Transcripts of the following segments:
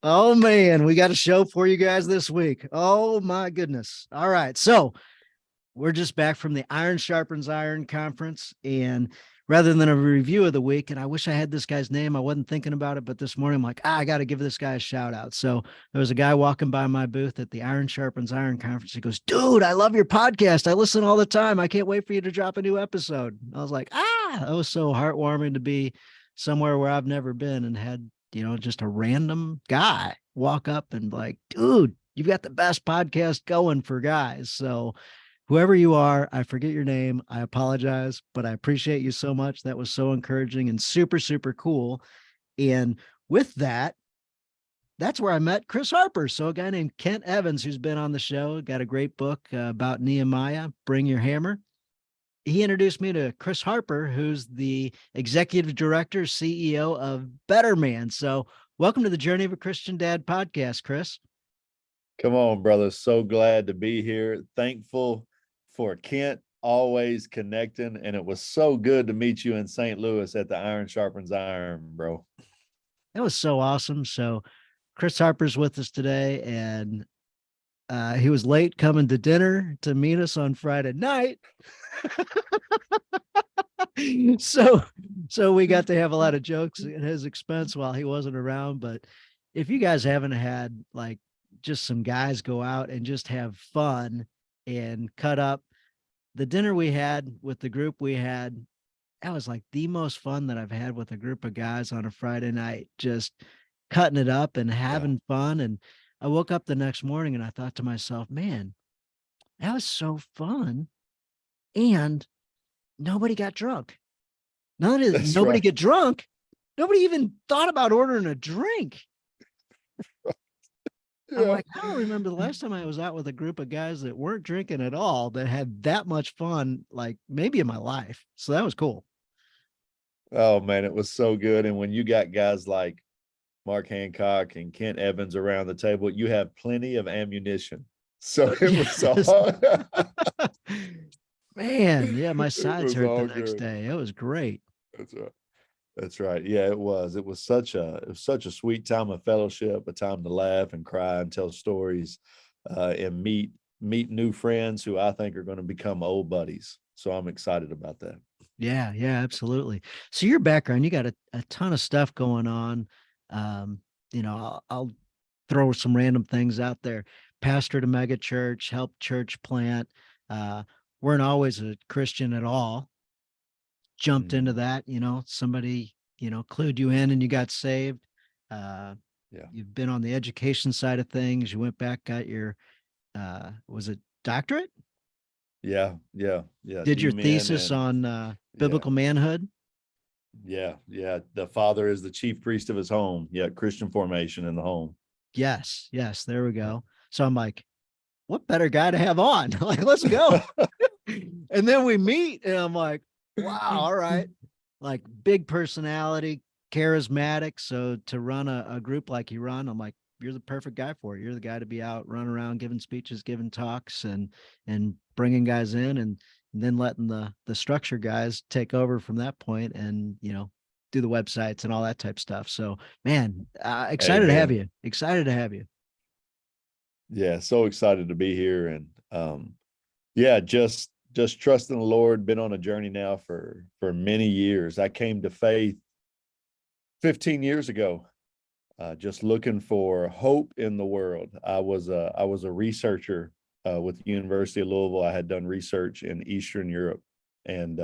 Oh man, we got a show for you guys this week. Oh my goodness. All right. So we're just back from the Iron Sharpens Iron conference. And rather than a review of the week, and I wish I had this guy's name, I wasn't thinking about it, but this morning I'm like, I got to give this guy a shout out. So there was a guy walking by my booth at the Iron Sharpens Iron conference. He goes, dude, I love your podcast. I listen all the time. I can't wait for you to drop a new episode. I was like, that was so heartwarming to be somewhere where I've never been and had, just a random guy walk up and like, dude, you've got the best podcast going for guys. So whoever you are, I forget your name. I apologize, but I appreciate you so much. That was so encouraging and super, super cool. And with that, that's where I met Chris Harper. So a guy named Kent Evans, who's been on the show, got a great book about Nehemiah, Bring Your Hammer. He introduced me to Chris Harper, who's the executive director, CEO of Better Man. So welcome to the Journey of a Christian Dad podcast, Chris. Come on, brother. So glad to be here. Thankful for Kent always connecting. And it was so good to meet you in St. Louis at the Iron Sharpens Iron, bro. That was so awesome. So Chris Harper's with us today, and he was late coming to dinner to meet us on Friday night. so we got to have a lot of jokes at his expense while he wasn't around. But if you guys haven't had like just some guys go out and just have fun and cut up, the dinner we had with the group we had, that was like the most fun that I've had with a group of guys on a Friday night, just cutting it up and having fun. And I woke up the next morning and I thought to myself, man, that was so fun. And nobody got drunk. Nobody get drunk. Nobody even thought about ordering a drink. I'm like, I don't remember the last time I was out with a group of guys that weren't drinking at all that had that much fun, like maybe in my life. So that was cool. Oh, man, it was so good. And when you got guys like Mark Hancock and Kent Evans around the table, you have plenty of ammunition. So it was so man, yeah, my sides hurt the next day. It was great. That's right. That's right. Yeah, it was. It was such a sweet time of fellowship, a time to laugh and cry and tell stories, and meet new friends who I think are going to become old buddies. So I'm excited about that. Yeah, absolutely. So your background, you got a ton of stuff going on. I'll throw some random things out there. Pastor to mega church, help church plant. Weren't always a Christian at all. Jumped into that, somebody, clued you in and you got saved. You've been on the education side of things. You went back, got your, was it doctorate? Yeah. Did your thesis on biblical manhood? Yeah. The father is the chief priest of his home. Yeah. Christian formation in the home. Yes. There we go. So I'm like, what better guy to have on? Like, let's go. And then we meet and I'm like, wow, all right. Like big personality, charismatic. So to run a group like you run, I'm like, you're the perfect guy for it. You're the guy to be out running around, giving speeches, giving talks and bringing guys in and then letting the structure guys take over from that point and, do the websites and all that type of stuff. So man, excited to have you. Excited to have you. Yeah. So excited to be here. And just trusting the Lord, been on a journey now for many years. I came to faith 15 years ago, just looking for hope in the world. I was a researcher with the University of Louisville. I had done research in Eastern Europe. And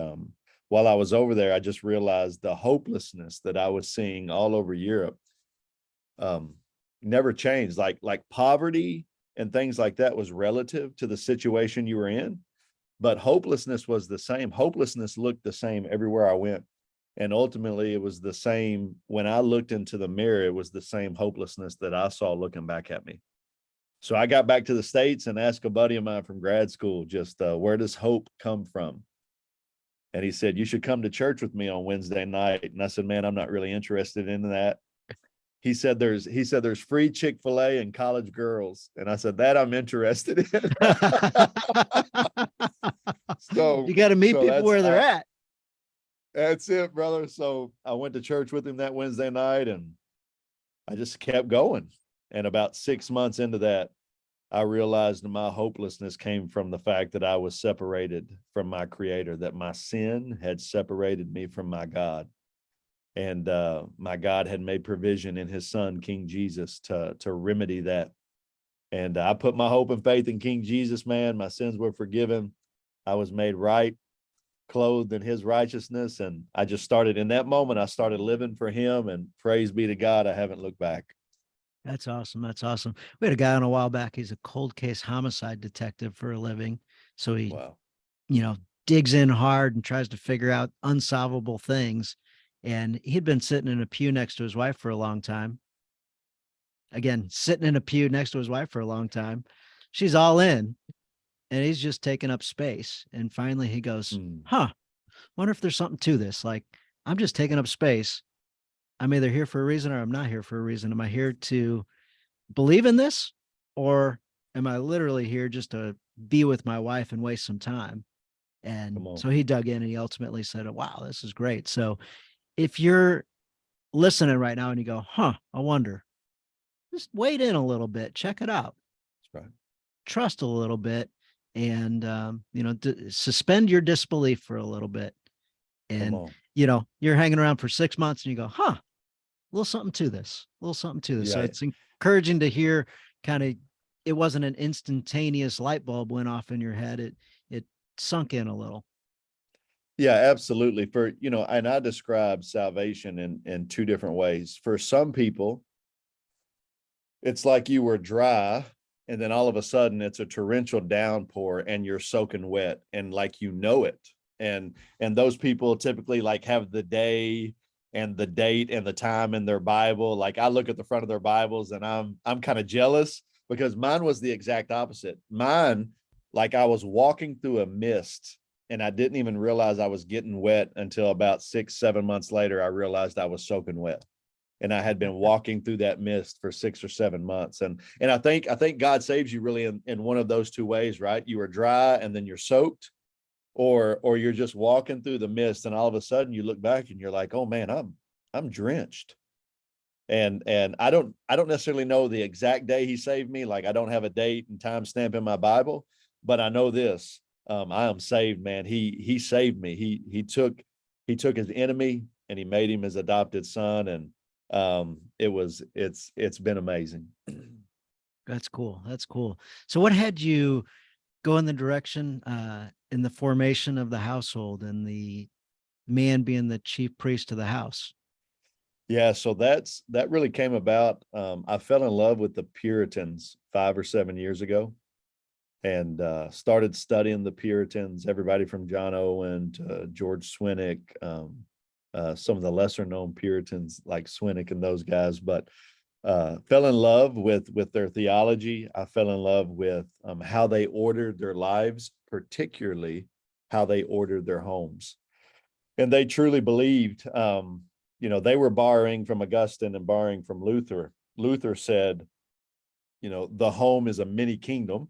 while I was over there, I just realized the hopelessness that I was seeing all over Europe never changed. Like poverty and things like that was relative to the situation you were in. But hopelessness was the same. Hopelessness looked the same everywhere I went. And ultimately, it was the same. When I looked into the mirror, it was the same hopelessness that I saw looking back at me. So I got back to the States and asked a buddy of mine from grad school, just where does hope come from? And he said, you should come to church with me on Wednesday night. And I said, man, I'm not really interested in that. He said there's free Chick-fil-A and college girls. And I said, that I'm interested in. So you got to meet people where they're at. That's it, brother. So I went to church with him that Wednesday night and I just kept going. And about 6 months into that, I realized my hopelessness came from the fact that I was separated from my creator, that my sin had separated me from my God. And my God had made provision in his son, King Jesus, to remedy that. And I put my hope and faith in King Jesus, man. My sins were forgiven. I was made right, clothed in his righteousness. And I just started in that moment, I started living for him, and praise be to God, I haven't looked back. That's awesome. That's awesome. We had a guy on a while back. He's a cold case homicide detective for a living. So he, Wow. you know, digs in hard and tries to figure out unsolvable things. And he'd been sitting in a pew next to his wife for a long time. Again, sitting in a pew next to his wife for a long time. She's all in, and he's just taking up space. And finally he goes, huh, wonder if there's something to this. Like, I'm just taking up space. I'm either here for a reason or I'm not here for a reason. Am I here to believe in this, or am I literally here just to be with my wife and waste some time? And so he dug in and he ultimately said, wow, this is great. So if you're listening right now and you go, huh, I wonder, just wait in a little bit, check it out. That's right. Trust a little bit, and suspend your disbelief for a little bit. And you're hanging around for 6 months and you go, huh, a little something to this, a little something to this. Yeah. So it's encouraging to hear kind of, it wasn't an instantaneous light bulb went off in your head. It sunk in a little. Yeah, absolutely. For, and I describe salvation in two different ways. For some people, it's like you were dry, and then all of a sudden it's a torrential downpour and you're soaking wet, and like, it. And those people typically like have the day and the date and the time in their Bible. Like, I look at the front of their Bibles and I'm kind of jealous, because mine was the exact opposite. Mine, like, I was walking through a mist and I didn't even realize I was getting wet until about 6-7 months later. I realized I was soaking wet, and I had been walking through that mist for 6 or 7 months. And I think God saves you really in one of those two ways, right? You are dry and then you're soaked, or you're just walking through the mist, and all of a sudden you look back and you're like, oh man, I'm drenched. And I don't necessarily know the exact day he saved me. Like, I don't have a date and time stamp in my Bible, but I know this. I am saved, man. He saved me. He took his enemy and he made him his adopted son. And it's been amazing. That's cool. That's cool. So what had you go in the direction in the formation of the household and the man being the chief priest of the house? Yeah, so that really came about. I fell in love with the Puritans 5 or 7 years ago, and started studying the Puritans, everybody from John Owen to George Swinnock, some of the lesser known Puritans like Swinnock and those guys, but fell in love with their theology. I fell in love with how they ordered their lives, particularly how they ordered their homes. And they truly believed, they were borrowing from Augustine and borrowing from Luther. Luther said, the home is a mini kingdom,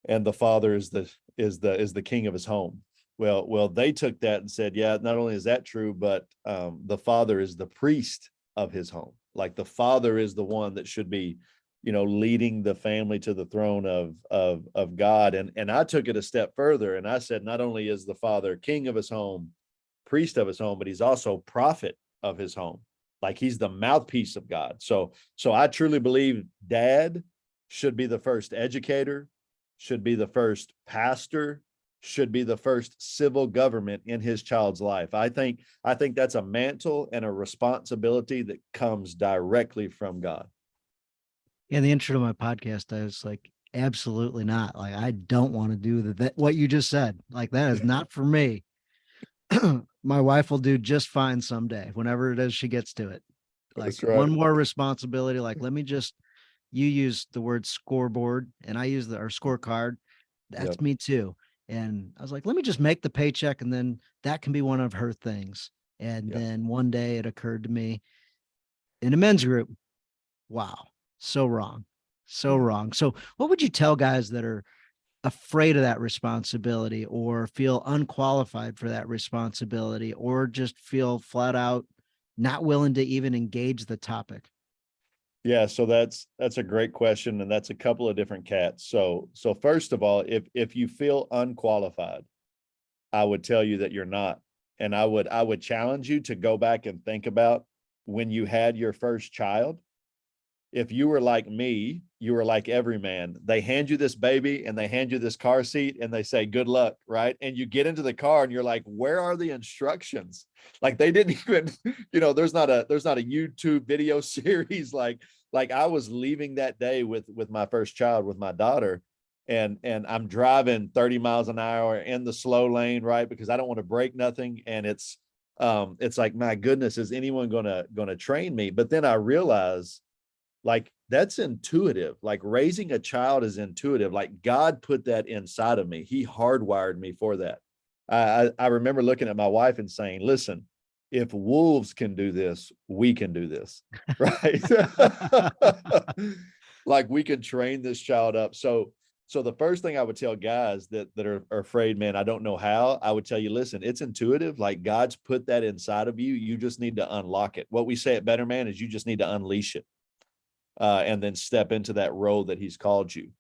and the father is the king of his home. Well, they took that and said, yeah, not only is that true, but the father is the priest of his home. Like, the father is the one that should be, leading the family to the throne of God. And I took it a step further, and I said, not only is the father king of his home, priest of his home, but he's also prophet of his home. Like, he's the mouthpiece of God. So I truly believe dad should be the first educator, should be the first pastor, should be the first civil government in his child's life. I think that's a mantle and a responsibility that comes directly from God. In the intro to my podcast, I was like, absolutely not. Like, I don't want to do that. What you just said, like, that is not for me. My wife will do just fine someday, whenever it is she gets to it. Like, That's right. one more responsibility. Like, you use the word scoreboard and I use our scorecard. That's Yep. me too. And I was like, let me just make the paycheck, and then that can be one of her things. And then one day it occurred to me, in a men's group, wow, so wrong. So wrong. So what would you tell guys that are afraid of that responsibility, or feel unqualified for that responsibility, or just feel flat out not willing to even engage the topic? Yeah, so that's a great question, and that's a couple of different cats. So first of all, if you feel unqualified, I would tell you that you're not. And I would challenge you to go back and think about when you had your first child. If you were like me, you were like every man. They hand you this baby and they hand you this car seat and they say, good luck, right? And you get into the car and you're like, where are the instructions? Like they didn't even, there's not a YouTube video series. Like I was leaving that day with my first child, with my daughter, and I'm driving 30 miles an hour in the slow lane, right? Because I don't want to break nothing. And it's like, my goodness, is anyone gonna train me? But then I realized, like, that's intuitive. Like raising a child is intuitive. Like God put that inside of me. He hardwired me for that. I remember looking at my wife and saying, listen, if wolves can do this, we can do this. Right. Like we can train this child up. So the first thing I would tell guys that are afraid, man, I don't know how, I would tell you, listen, it's intuitive. Like God's put that inside of you. You just need to unlock it. What we say at Better Man is you just need to unleash it. And then step into that role that he's called you.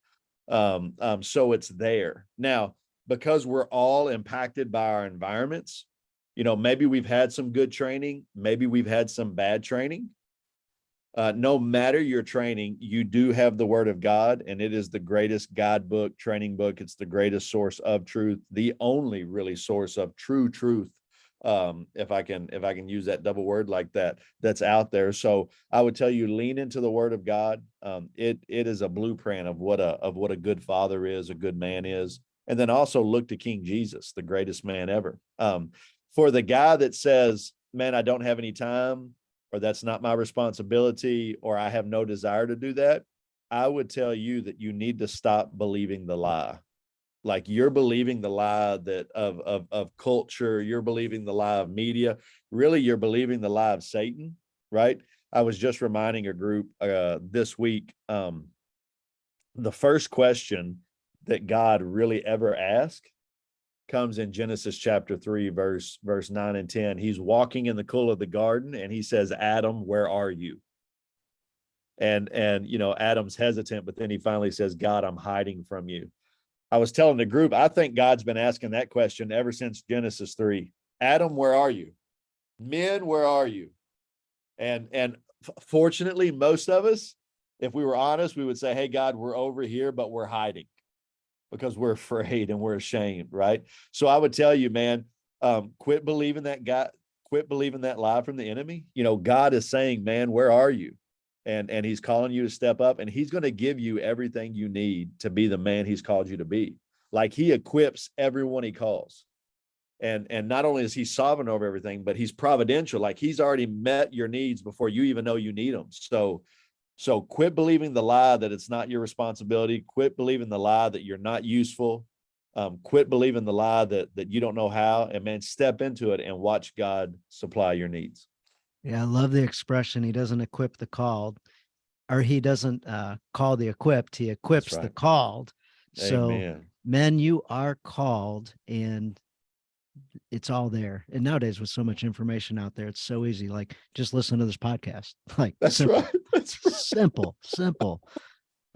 So it's there. Now, because we're all impacted by our environments, maybe we've had some good training, maybe we've had some bad training. No matter your training, you do have the word of God, and it is the greatest guidebook, training book. It's the greatest source of truth, the only really source of true truth. If I can use that double word like that, that's out there. So I would tell you, lean into the word of God. It is a blueprint of what a good father is, a good man is. And then also look to King Jesus, the greatest man ever. For the guy that says, man, I don't have any time, or that's not my responsibility, or I have no desire to do that, I would tell you that you need to stop believing the lie. Like you're believing the lie that of culture, you're believing the lie of media. Really, you're believing the lie of Satan, right? I was just reminding a group this week, the first question that God really ever asked comes in Genesis chapter 3, verse 9 and 10. He's walking in the cool of the garden and he says, Adam, where are you? And Adam's hesitant, but then he finally says, God, I'm hiding from you. I was telling the group, I think God's been asking that question ever since Genesis 3. Adam, where are you? Men, where are you? And fortunately, most of us, if we were honest, we would say, hey, God, we're over here, but we're hiding because we're afraid and we're ashamed, right? So I would tell you, man, quit believing that lie from the enemy. God is saying, man, where are you? And he's calling you to step up, and he's going to give you everything you need to be the man he's called you to be. Like he equips everyone he calls. And not only is he sovereign over everything, but he's providential. Like he's already met your needs before you even know you need them. So quit believing the lie that it's not your responsibility. Quit believing the lie that you're not useful. Quit believing the lie that you don't know how, and man, step into it and watch God supply your needs. Yeah, I love the expression. He doesn't equip the called, or he doesn't call the equipped. He equips the right. called. So, Amen. men, you are called, and it's all there. And nowadays, with so much information out there, it's so easy. Like, just listen to this podcast. Like, That's simple, right. That's right. simple.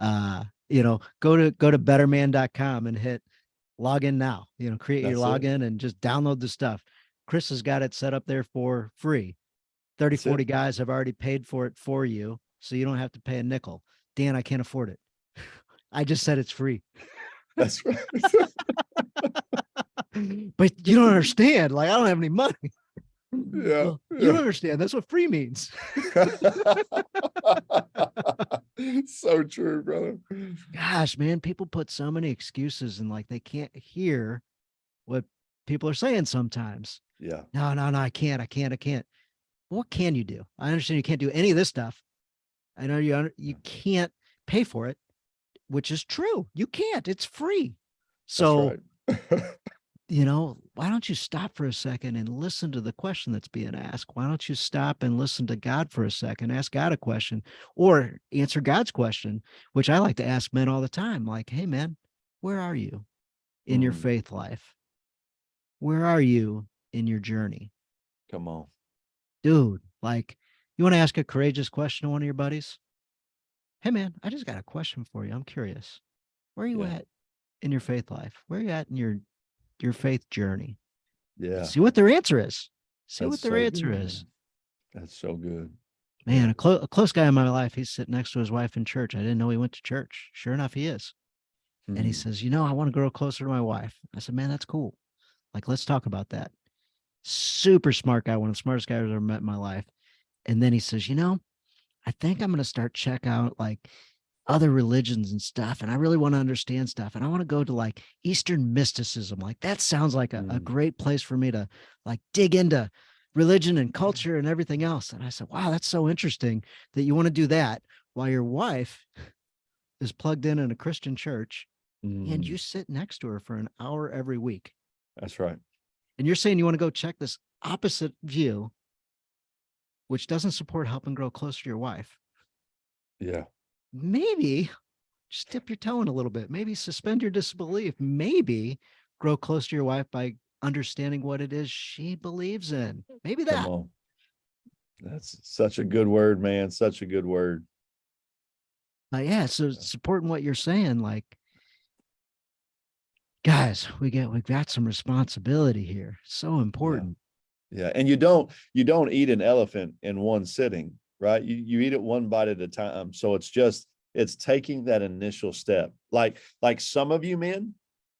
Go to betterman.com and hit log in now. Create your That's it. login and just download the stuff. Chris has got it set up there for free. 30, That's 40 it. guys have already paid for it for you, so you don't have to pay a nickel. Dan, I can't afford it. I just said it's free. That's right. But you don't understand. Like, I don't have any money. Yeah. Well, you don't Yeah. understand. That's what free means. So true, brother. Gosh, man, people put so many excuses, and like they can't hear what people are saying sometimes. Yeah. No, I can't. What can you do? I understand you can't do any of this stuff. I know you can't pay for it, which is true. You can't. It's free. That's So, right. why don't you stop for a second and listen to the question that's being asked? Why don't you stop and listen to God for a second, ask God a question, or answer God's question, which I like to ask men all the time. Like, hey, man, where are you in your faith life? Where are you in your journey? Come on. Dude, like, you want to ask a courageous question to one of your buddies? Hey man, I just got a question for you. I'm curious. Where are you Yeah. at in your faith life? Where are you at in your faith journey? Yeah. See what their answer is. See That's what their so answer good, is. man. That's so good. Man, Yeah. a close guy in my life, he's sitting next to his wife in church. I didn't know he went to church. Sure enough, he is. And he Hmm. says, I want to grow closer to my wife. I said, man, that's cool. Like, let's talk about that. Super smart guy, one of the smartest guys I've ever met in my life. And then he says, I think I'm going to start check out like other religions and stuff. And I really want to understand stuff. And I want to go to like Eastern mysticism. Like that sounds like a Mm. great place for me to like dig into religion and culture and everything else. And I said, wow, that's so interesting that you want to do that while your wife is plugged in a Christian church and Mm. you sit next to her for an hour every week. That's right. And you're saying you want to go check this opposite view, which doesn't support helping grow closer to your wife. Yeah. Maybe just dip your toe in a little bit. Maybe suspend your disbelief. Maybe grow close to your wife by understanding what it is she believes in. Maybe Come that. on. That's such a good word, man. Such a good word. Yeah. So supporting what you're saying, like, guys, we've got some responsibility here. So Yeah. important. Yeah. And you don't eat an elephant in one sitting, right? You eat it one bite at a time. So it's taking that initial step. Like some of you men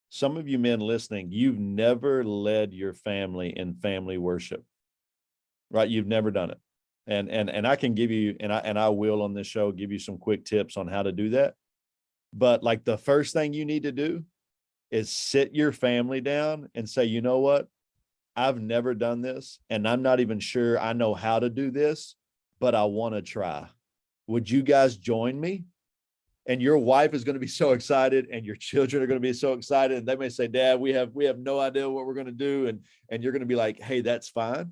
listening, you've never led your family in family worship, right? You've never done it. And I can give you, and I will on this show give you some quick tips on how to do that. But like the first thing you need to do is sit your family down and say, you know what? I've never done this, and I'm not even sure I know how to do this, but I want to try. Would you guys join me? And your wife is going to be so excited, and your children are going to be so excited, and they may say, Dad, we have no idea what we're going to do. And you're going to be like, hey, that's fine.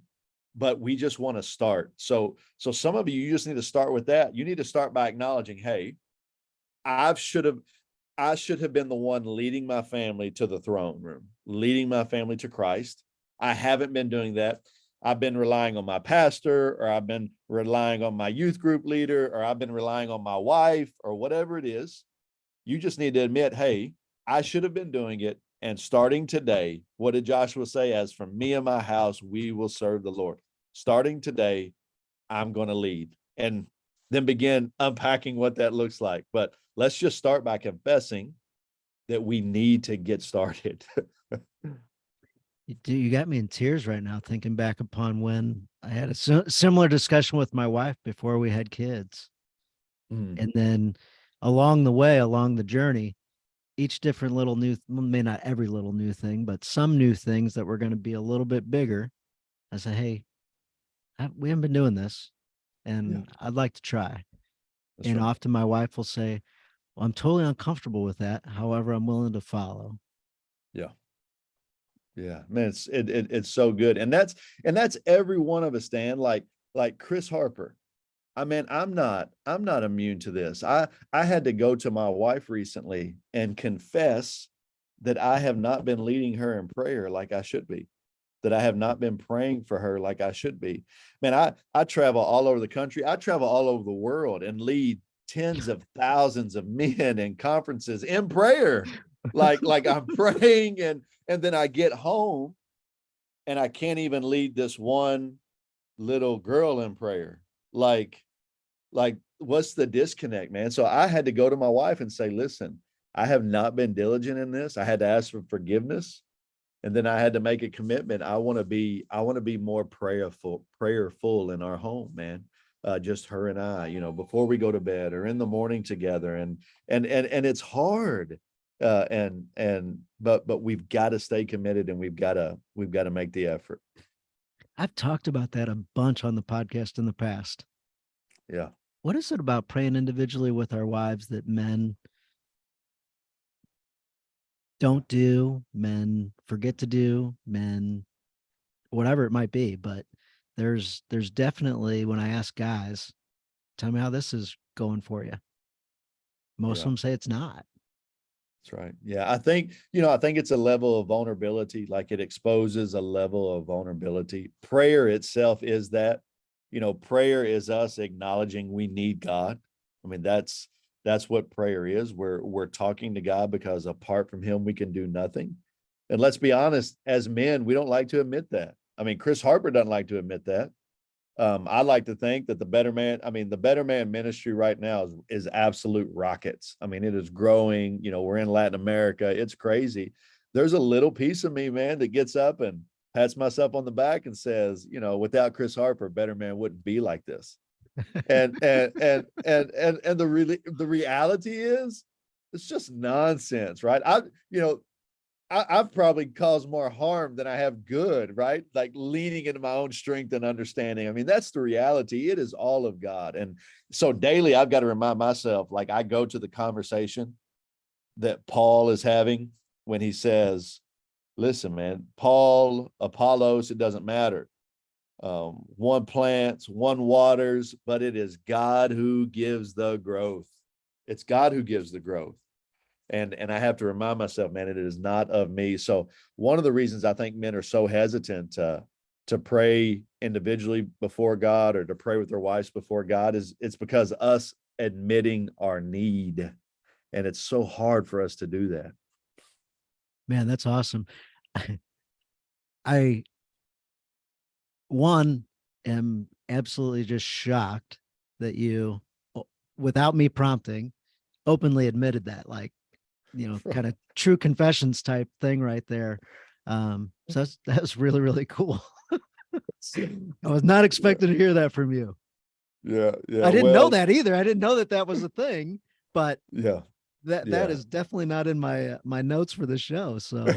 But we just want to start. So some of you just need to start with that. You need to start by acknowledging, hey, I should have I should have been the one leading my family to the throne room, leading my family to Christ. I haven't been doing that. I've been relying on my pastor, or I've been relying on my youth group leader, or I've been relying on my wife, or whatever it is. You just need to admit, hey, I should have been doing it. And starting today, what did Joshua say? As for me and my house, we will serve the Lord. Starting today, I'm going to lead. And then begin unpacking what that looks like. But let's just start by confessing that we need to get started. You got me in tears right now thinking back upon when I had a similar discussion with my wife before we had kids. Mm. And then along the way, along the journey, each different little new, may not every little new thing, but some new things that were going to be a little bit bigger. I said, hey, we haven't been doing this Yeah, and I'd like to try. that's And right. often my wife will say, well, I'm totally uncomfortable with that. However, I'm willing to follow. Yeah. Yeah, man, it's so good. And that's every one of us, Dan, like Chris Harper. I mean, I'm not immune to this. I had to go to my wife recently and confess that I have not been leading her in prayer like I should be, that I have not been praying for her like I should be. Man, I travel all over the country. I travel all over the world and lead tens of thousands of men in conferences in prayer. Like I'm praying, and then I get home and I can't even lead this one little girl in prayer. Like what's the disconnect, man? So I had to go to my wife and say, listen, I have not been diligent in this. I had to ask for forgiveness. And then I had to make a commitment. I want to be more prayerful in our home, man. Just her and I, before we go to bed or in the morning together. And it's hard. But we've got to stay committed, and we've got to make the effort. I've talked about that a bunch on the podcast in the past. Yeah. What is it about praying individually with our wives that men don't do, men forget to do, men, whatever it might be? But there's definitely, when I ask guys, tell me how this is going for you. Most of Yeah. them say it's not. That's right. Yeah. I think it's a level of vulnerability, like it exposes a level of vulnerability. Prayer itself is that, prayer is us acknowledging we need God. I mean, That's what prayer is. We're talking to God because apart from him, we can do nothing. And let's be honest, as men, we don't like to admit that. I mean, Chris Harper doesn't like to admit that. I like to think that the Better Man ministry right now is absolute rockets. I mean, it is growing. You know, we're in Latin America. It's crazy. There's a little piece of me, man, that gets up and pats myself on the back and says, you know, without Chris Harper, Better Man wouldn't be like this. And the reality is it's just nonsense, right? I've probably caused more harm than I have good, right? Like leaning into my own strength and understanding. I mean, that's the reality. It is all of God. And so daily I've got to remind myself, like I go to the conversation that Paul is having when he says, listen, man, Paul, Apollos, it doesn't matter. One plants, one waters, but it is God who gives the growth. It's God who gives the growth. And I have to remind myself, man, it is not of me. So one of the reasons I think men are so hesitant to pray individually before God or to pray with their wives before God is it's because us admitting our need. And it's so hard for us to do that. Man, that's awesome. I one am absolutely just shocked that you, without me prompting, openly admitted that, like, you know, kind of true confessions type thing right there. So that's really, really cool. I was not expecting to hear that from you. Yeah. I didn't know that either. I didn't know that that was a thing, but Yeah. that is definitely not in my notes for the show. So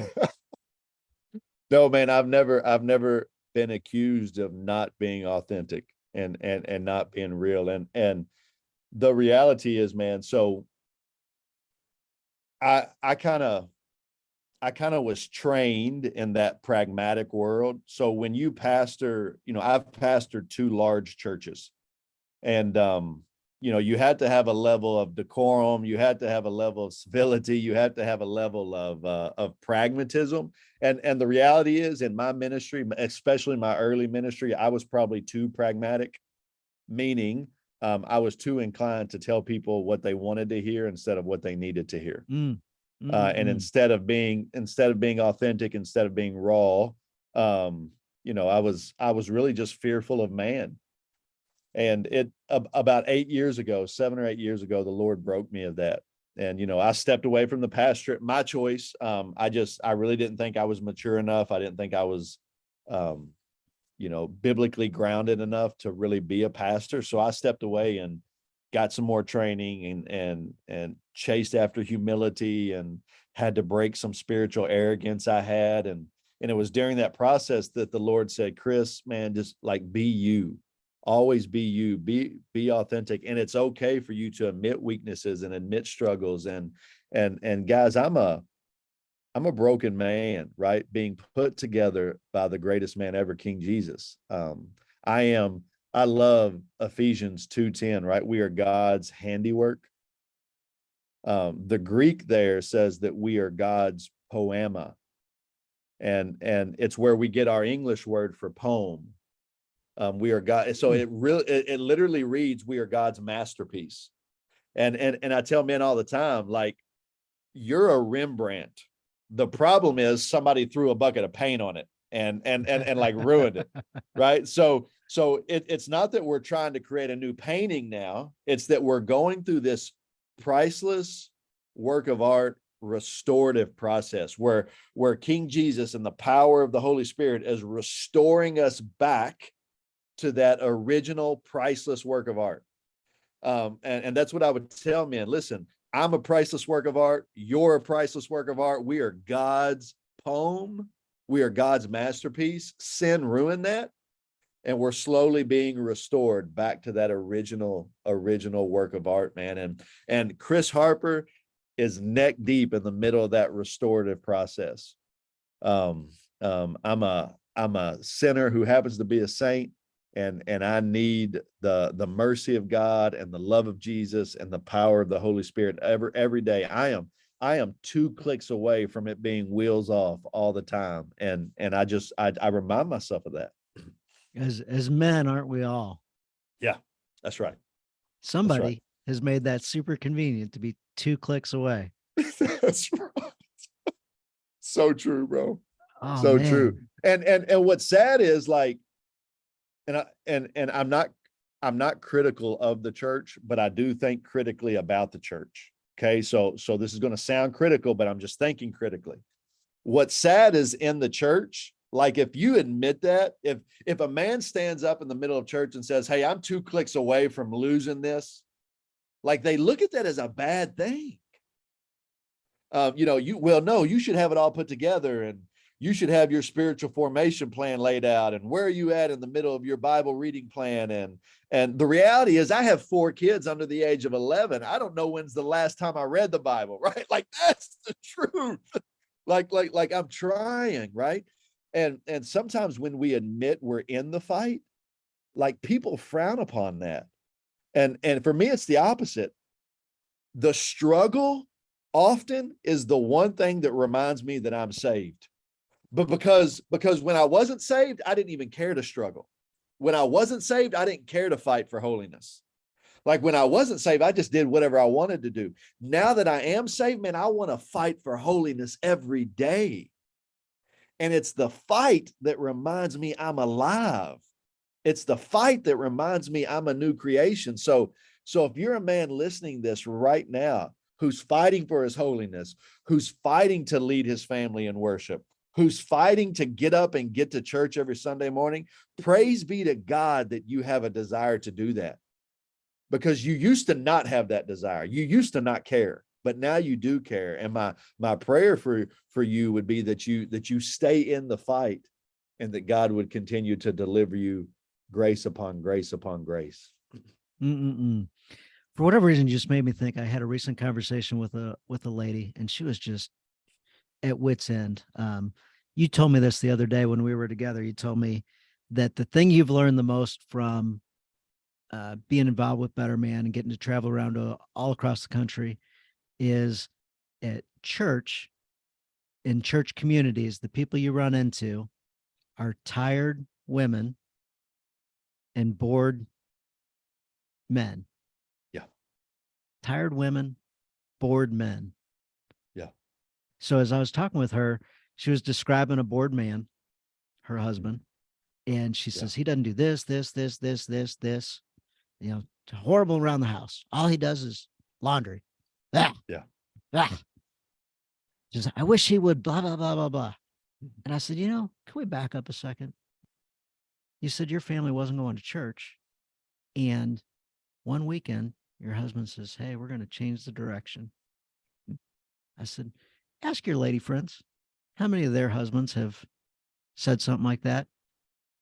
No, man, I've never been accused of not being authentic and not being real. And the reality is, man, so I kind of was trained in that pragmatic world. So when you pastor, you know, I've pastored 2 large churches, and you know, you had to have a level of decorum, you had to have a level of civility, you had to have a level of pragmatism. And the reality is, in my ministry, especially my early ministry, I was probably too pragmatic, meaning I was too inclined to tell people what they wanted to hear instead of what they needed to hear. And instead of being authentic, instead of being raw, you know, I was really just fearful of man. And about 8 years ago, 7 or 8 years ago, the Lord broke me of that. And, you know, I stepped away from the pastorate, my choice. I really didn't think I was mature enough. I didn't think I was, you know, biblically grounded enough to really be a pastor. So I stepped away and got some more training and chased after humility and had to break some spiritual arrogance I had. And it was during that process that the Lord said, Chris, man, just like be you. Always be you, be authentic. And it's okay for you to admit weaknesses and admit struggles. And guys, I'm a broken man, right? Being put together by the greatest man ever, King Jesus. I love Ephesians 2:10, right? We are God's handiwork. The Greek there says that we are God's poema. And it's where we get our English word for poem. We are God. So it literally reads, we are God's masterpiece. And I tell men all the time, like, you're a Rembrandt. The problem is somebody threw a bucket of paint on it and like ruined it. Right. So it's not that we're trying to create a new painting now. It's that we're going through this priceless work of art restorative process where King Jesus and the power of the Holy Spirit is restoring us back to that original priceless work of art. And that's what I would tell men. Listen, I'm a priceless work of art. You're a priceless work of art. We are God's poem. We are God's masterpiece. Sin ruined that. And we're slowly being restored back to that original work of art, man. And Chris Harper is neck deep in the middle of that restorative process. I'm a sinner who happens to be a saint. And I need the mercy of God and the love of Jesus and the power of the Holy Spirit every day. I am 2 clicks away from it being wheels off all the time. And I remind myself of that. As men, aren't we all? Yeah, that's right. Somebody has made that super convenient to be 2 clicks away. That's right. So true, bro. Oh So true. man. And what's sad is like, and I'm not critical of the church, but I do think critically about the church. Okay. So this is going to sound critical, but I'm just thinking critically. What's sad is in the church, like if you admit that, if a man stands up in the middle of church and says, "Hey, I'm 2 clicks away from losing this," like they look at that as a bad thing. No, you should have it all put together, and you should have your spiritual formation plan laid out, and where are you at in the middle of your Bible reading plan? And the reality is I have 4 kids under the age of 11. I don't know when's the last time I read the Bible, right? Like that's the truth. like I'm trying, right? And sometimes when we admit we're in the fight, like people frown upon that. And for me, it's the opposite. The struggle often is the one thing that reminds me that I'm saved. But because when I wasn't saved, I didn't even care to struggle. When I wasn't saved, I didn't care to fight for holiness. Like when I wasn't saved, I just did whatever I wanted to do. Now that I am saved, man, I want to fight for holiness every day. And it's the fight that reminds me I'm alive. It's the fight that reminds me I'm a new creation. So if you're a man listening this right now who's fighting for his holiness, who's fighting to lead his family in worship, who's fighting to get up and get to church every Sunday morning, praise be to God that you have a desire to do that. Because you used to not have that desire. You used to not care, but now you do care. And my prayer for you would be that you stay in the fight, and that God would continue to deliver you grace upon grace upon grace. Mm-mm-mm. For whatever reason, you just made me think. I had a recent conversation with a lady, and she was just at wit's end. You told me this the other day when we were together. You told me that the thing you've learned the most from being involved with Better Man and getting to travel around all across the country is at church, in church communities, the people you run into are tired women and bored men. Yeah. Tired women, bored men. Yeah. So as I was talking with her, she was describing a bored man, her husband, and she says, he doesn't do this, this, horrible around the house. All he does is laundry. Ah, Yeah. ah. Just, I wish he would blah, blah, blah, blah, blah. And I said, can we back up a second? You said your family wasn't going to church. And one weekend, your husband says, hey, we're going to change the direction. I said, ask your lady friends, how many of their husbands have said something like that?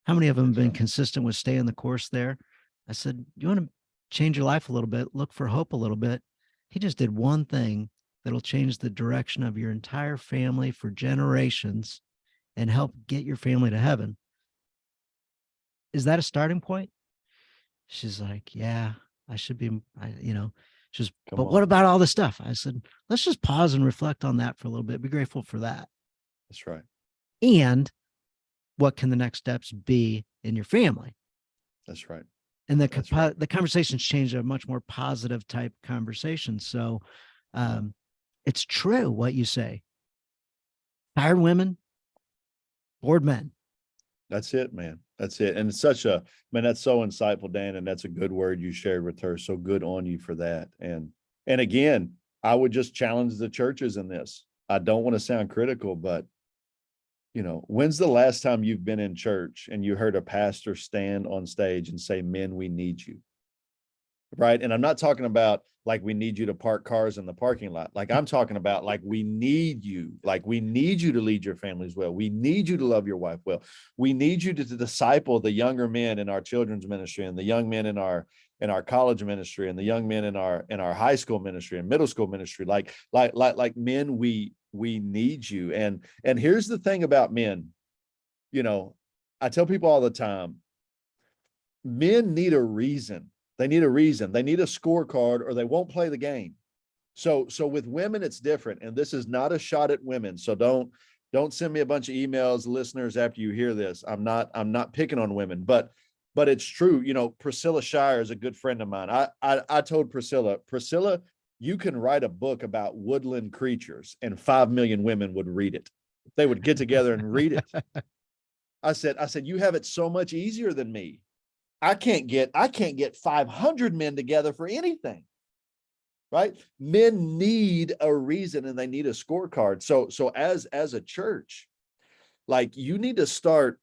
How many of them have been consistent with staying the course there? I said, you want to change your life a little bit, look for hope a little bit. He just did one thing that'll change the direction of your entire family for generations and help get your family to heaven. Is that a starting point? She's like, yeah, I should be, she's, but what about all this stuff? I said, let's just pause and reflect on that for a little bit. Be grateful for that. That's right. And what can the next steps be in your family? That's right. And the conversations change a much more positive type conversation. So it's true what you say. Tired women, bored men. That's it, man. That's it. And it's that's so insightful, Dan. And that's a good word you shared with her. So good on you for that. And again, I would just challenge the churches in this. I don't want to sound critical, but when's the last time you've been in church and you heard a pastor stand on stage and say, men, we need you? Right. And I'm not talking about like we need you to park cars in the parking lot. Like I'm talking about like we need you. Like we need you to lead your families well. We need you to love your wife well. We need you to disciple the younger men in our children's ministry and the young men in our college ministry and the young men in our high school ministry and middle school ministry. Like men, we need you. And here's the thing about men. I tell people all the time, men need a reason. They need a reason. They need a scorecard or they won't play the game. So with women, it's different. And this is not a shot at women. So don't send me a bunch of emails, listeners, after you hear this. I'm not picking on women, but but it's true. You know, Priscilla Shire is a good friend of mine. I told Priscilla, you can write a book about woodland creatures and 5 million women would read it. They would get together and read it. I said, you have it so much easier than me. I can't get 500 men together for anything. Right? Men need a reason and they need a scorecard. So as a church, like you need to start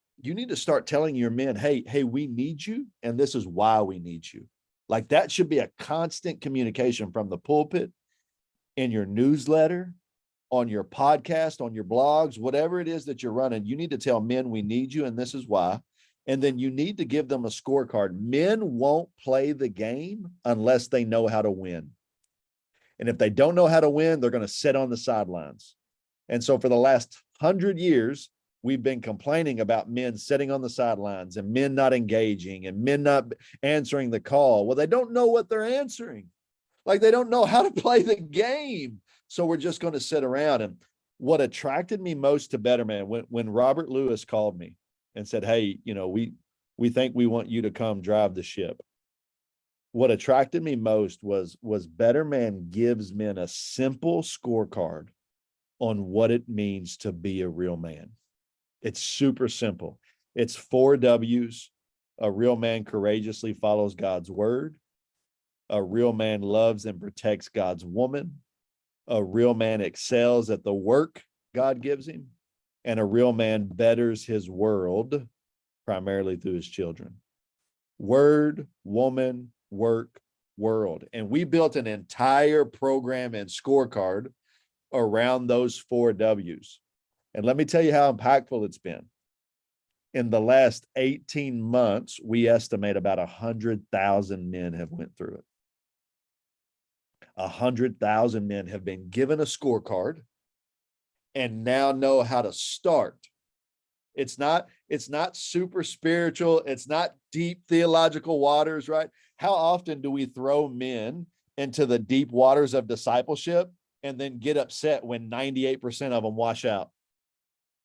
telling your men, hey, we need you, and this is why we need you. Like that should be a constant communication from the pulpit, in your newsletter, on your podcast, on your blogs, whatever it is that you're running. You need to tell men we need you, and this is why. And then you need to give them a scorecard. Men won't play the game unless they know how to win. And if they don't know how to win, they're going to sit on the sidelines. And so for the last 100 years, we've been complaining about men sitting on the sidelines and men not engaging and men not answering the call. Well, they don't know what they're answering. Like they don't know how to play the game. So we're just going to sit around. And what attracted me most to Better Man, when Robert Lewis called me and said, hey, you know, we think we want you to come drive the ship. What attracted me most was Better Man gives men a simple scorecard on what it means to be a real man. It's super simple. It's 4 W's. A real man courageously follows God's word. A real man loves and protects God's woman. A real man excels at the work God gives him. And a real man betters his world primarily through his children. Word, woman, work, world. And we built an entire program and scorecard around those 4 W's. And let me tell you how impactful it's been. In the last 18 months, we estimate about 100,000 men have went through it. 100,000 men have been given a scorecard and now know how to start. It's not super spiritual. It's not deep theological waters, right? How often do we throw men into the deep waters of discipleship and then get upset when 98% of them wash out?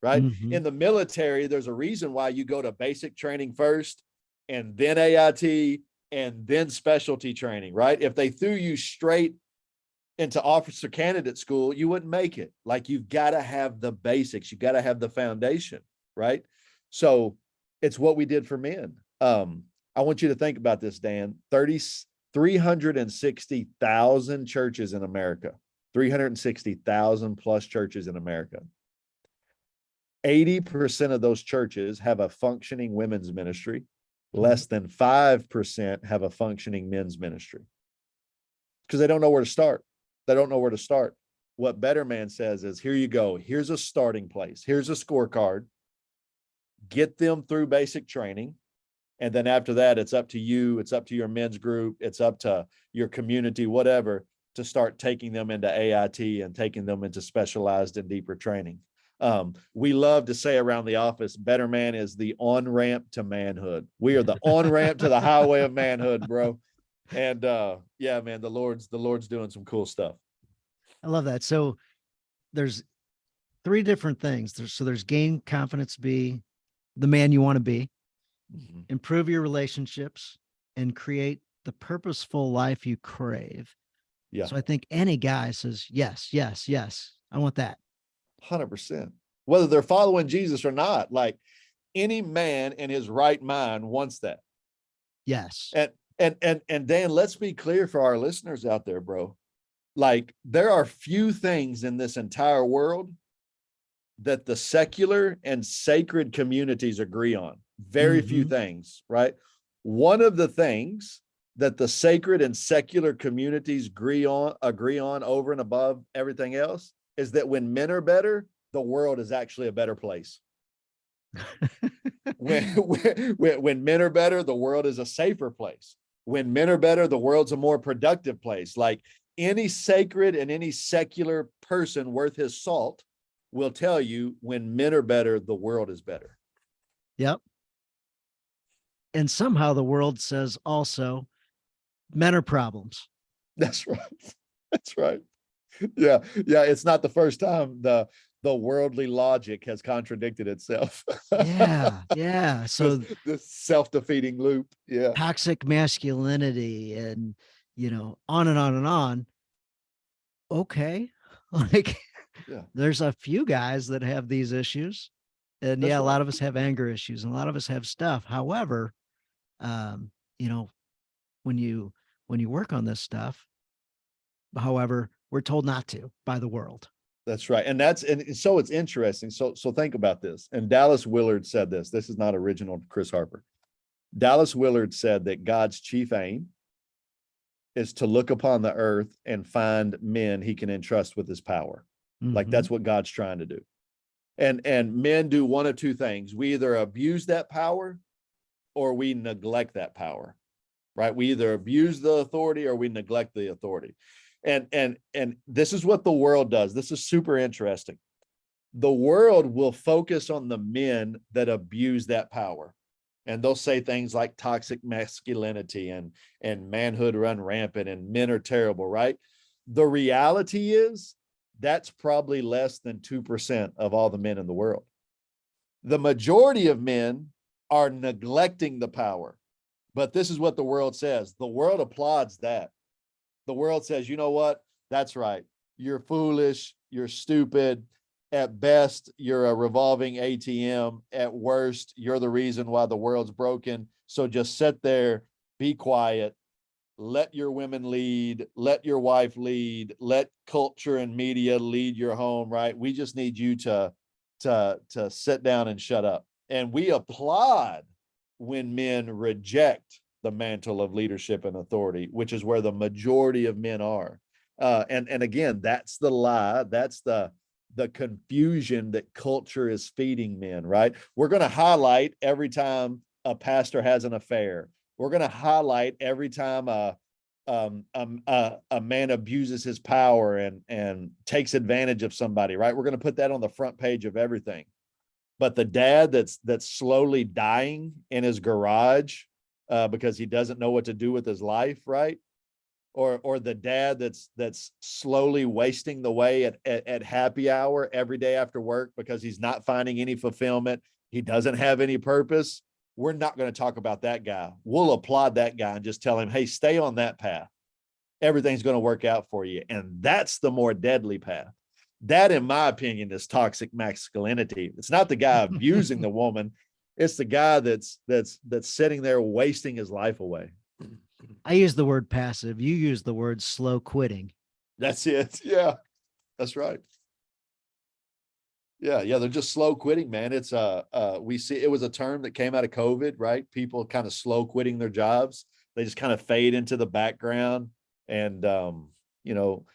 Right? Mhm. In the military, there's a reason why you go to basic training first and then AIT and then specialty training, right? If they threw you straight into officer candidate school, you wouldn't make it. Like you've got to have the basics. You got to have the foundation, right? So it's what we did for men. I want you to think about this, Dan. 360,000 churches in America, 360,000 plus churches in America. 80% of those churches have a functioning women's ministry. Less than 5% have a functioning men's ministry because they don't know where to start. They don't know where to start. What Better Man says is, here you go. Here's a starting place. Here's a scorecard. Get them through basic training. And then after that, it's up to you. It's up to your men's group. It's up to your community, whatever, to start taking them into AIT and taking them into specialized and deeper training. We love to say around the office, Better Man is the on-ramp to manhood. We are the on-ramp to the highway of manhood, bro. And yeah, man, the Lord's doing some cool stuff. I love that. So there's 3 different things. There's gain confidence, be the man you want to be, improve your relationships, and create the purposeful life you crave. Yeah. So I think any guy says, yes, yes, yes, I want that. 100%. Whether they're following Jesus or not, like any man in his right mind wants that. Yes. And Dan, let's be clear for our listeners out there, bro. Like there are few things in this entire world that the secular and sacred communities agree on. Very few things, right? One of the things that the sacred and secular communities agree on over and above everything else is that when men are better, the world is actually a better place. when men are better, the world is a safer place. When men are better, the world's a more productive place. Like any sacred and any secular person worth his salt will tell you when men are better, the world is better. Yep. And somehow the world says also men are problems. That's right. That's right. Yeah. It's not the first time the the worldly logic has contradicted itself. Yeah. Yeah. So This self-defeating loop. Yeah. toxic masculinity and, on and on and on. Okay. Like Yeah. there's a few guys that have these issues. And That's yeah, a right. lot of us have anger issues and a lot of us have stuff. However, um, you know, when you work on this stuff, however, we're told not to by the world. That's right. And so it's interesting. So think about this. And Dallas Willard said this. This is not original to Chris Harper. Dallas Willard said that God's chief aim is to look upon the earth and find men he can entrust with his power. Like Mhm. that's what God's trying to do. And men do one of two things. We either abuse that power or we neglect that power. Right? We either abuse the authority or we neglect the authority. And this is what the world does. This is super interesting. The world will focus on the men that abuse that power. And they'll say things like toxic masculinity and manhood run rampant and men are terrible, right? The reality is that's probably less than 2% of all the men in the world. The majority of men are neglecting the power. But this is what the world says. The world applauds that. The world says, you know what? That's right. You're foolish. You're stupid. At best, you're a revolving ATM. At worst, you're the reason why the world's broken. So just sit there, be quiet, let your women lead, let your wife lead, let culture and media lead your home, right? We just need you to sit down and shut up. And we applaud when men reject the mantle of leadership and authority, which is where the majority of men are. And again, that's the lie. That's the confusion that culture is feeding men, right? We're going to highlight every time a pastor has an affair. We're going to highlight every time a man abuses his power and takes advantage of somebody, right? We're going to put that on the front page of everything. But the dad that's slowly dying in his garage because he doesn't know what to do with his life, right? Or the dad that's slowly wasting the way at happy hour every day after work because he's not finding any fulfillment. He doesn't have any purpose. We're not going to talk about that guy. We'll applaud that guy and just tell him, hey, stay on that path. Everything's going to work out for you. And that's the more deadly path. That, in my opinion, is toxic masculinity. It's not the guy abusing the woman. It's the guy that's sitting there wasting his life away. I use the word passive. You use the word slow quitting. That's it. Yeah, that's right. Yeah, they're just slow quitting, man. It's we see it was a term that came out of COVID, right? People kind of slow quitting their jobs. They just kind of fade into the background and you know,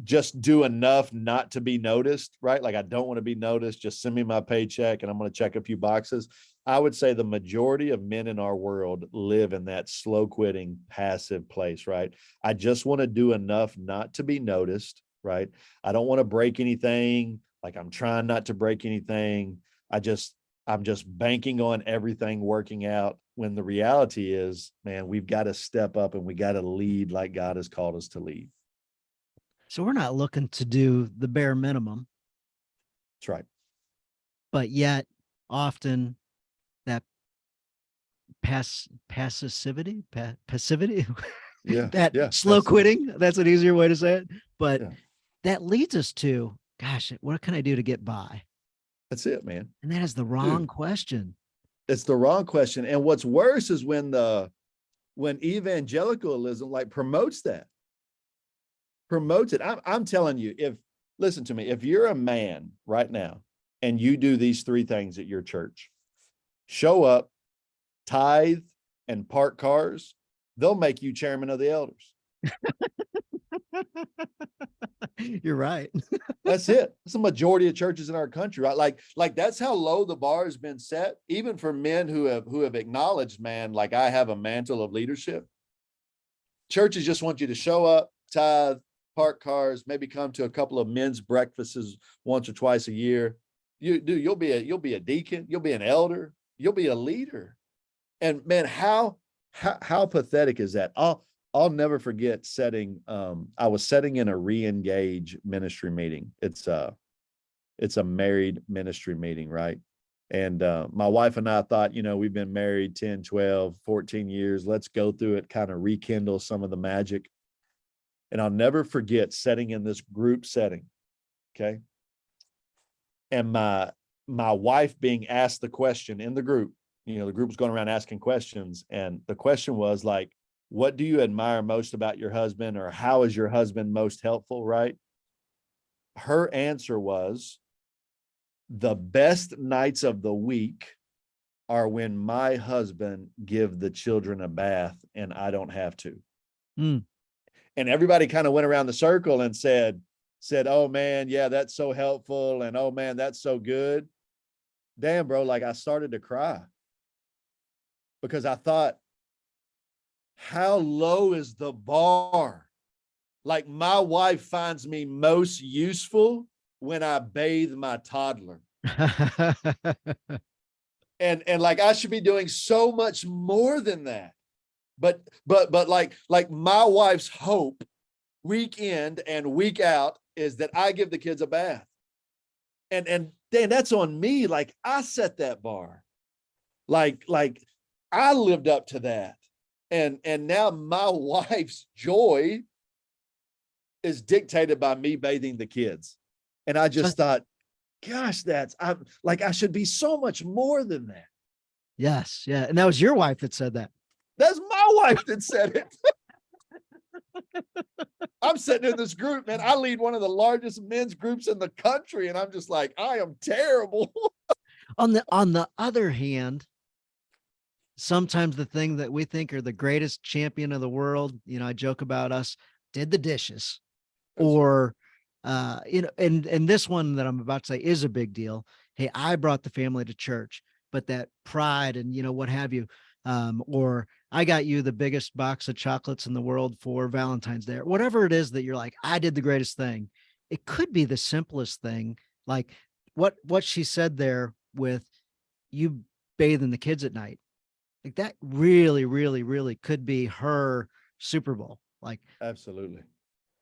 just do enough not to be noticed, right? Like I don't want to be noticed. Just send me my paycheck and I'm going to check a few boxes. I would say the majority of men in our world live in that slow quitting, passive place, right? I just want to do enough not to be noticed, right? I don't want to break anything. Like I'm trying not to break anything. I'm just banking on everything working out when the reality is, man, we've got to step up and we got to lead like God has called us to lead. So we're not looking to do the bare minimum, That's right. but yet often that passivity, passivity, Yeah. that Yeah. slow quitting, that's an easier way to say it. But Yeah. that leads us to, gosh, what can I do to get by? That's it, man. And that is the wrong Dude, question. it's the wrong question. And what's worse is when evangelicalism like promotes it. I'm telling you, listen to me, if you're a man right now and you do these three things at your church, show up, tithe, and park cars, they'll make you chairman of the elders. You're right. That's it. That's the majority of churches in our country, right? Like that's how low the bar has been set, even for men who have acknowledged, man, like I have a mantle of leadership. Churches just want you to show up, tithe, park cars, maybe come to a couple of men's breakfasts once or twice a year. You'll be a deacon, you'll be an elder, you'll be a leader. And man, how pathetic is that? I'll never forget I was setting in a re-engage ministry meeting. It's it's a married ministry meeting, right? And my wife and I thought, we've been married 10, 12, 14 years. Let's go through it, kind of rekindle some of the magic. And I'll never forget sitting in this group setting. Okay. And my wife being asked the question in the group, the group was going around asking questions. And the question was like, what do you admire most about your husband, or how is your husband most helpful? Right. Her answer was, the best nights of the week are when my husband give the children a bath and I don't have to. Mm. And everybody kind of went around the circle and said, oh man, yeah, that's so helpful. And oh man, that's so good. Damn, bro. Like I started to cry because I thought, how low is the bar? Like my wife finds me most useful when I bathe my toddler. And like I should be doing so much more than that. But like my wife's hope week in and week out is that I give the kids a bath. And Dan, that's on me. Like I set that bar. Like I lived up to that. And now my wife's joy is dictated by me bathing the kids. And I just thought, gosh, I'm like, I should be so much more than that. Yes. Yeah. And that was your wife that said that. That's my wife that said it. I'm sitting in this group, man. I lead one of the largest men's groups in the country. And I'm just like, I am terrible. On the other hand, sometimes the thing that we think are the greatest champion of the world, I joke about us, did the dishes. That's or and this one that I'm about to say is a big deal. Hey, I brought the family to church, but that pride and what have you, or I got you the biggest box of chocolates in the world for Valentine's Day, or whatever it is that you're like, I did the greatest thing. It could be the simplest thing, like what she said there with you bathing the kids at night. Like that really, really, really could be her Super Bowl. Like absolutely.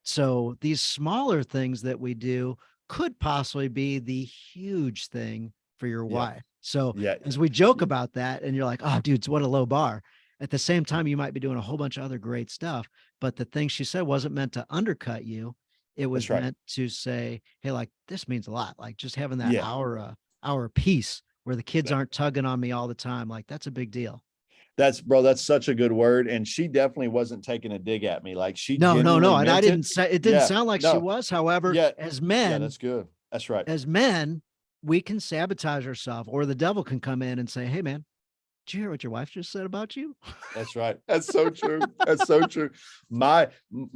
So these smaller things that we do could possibly be the huge thing for your wife. So as we joke about that and you're like, oh, dudes, what a low bar. At the same time, you might be doing a whole bunch of other great stuff, but the thing she said wasn't meant to undercut you. It was meant to say, hey, like this means a lot. Like just having that hour piece where the kids aren't tugging on me all the time. Like that's a big deal. That's such a good word. And she definitely wasn't taking a dig at me. Like she no. And I didn't say, it didn't sound like she was. However, as men, that's good. That's right. As men, we can sabotage ourselves, or the devil can come in and say, hey man, did you hear what your wife just said about you? That's right. That's so true. That's so true. My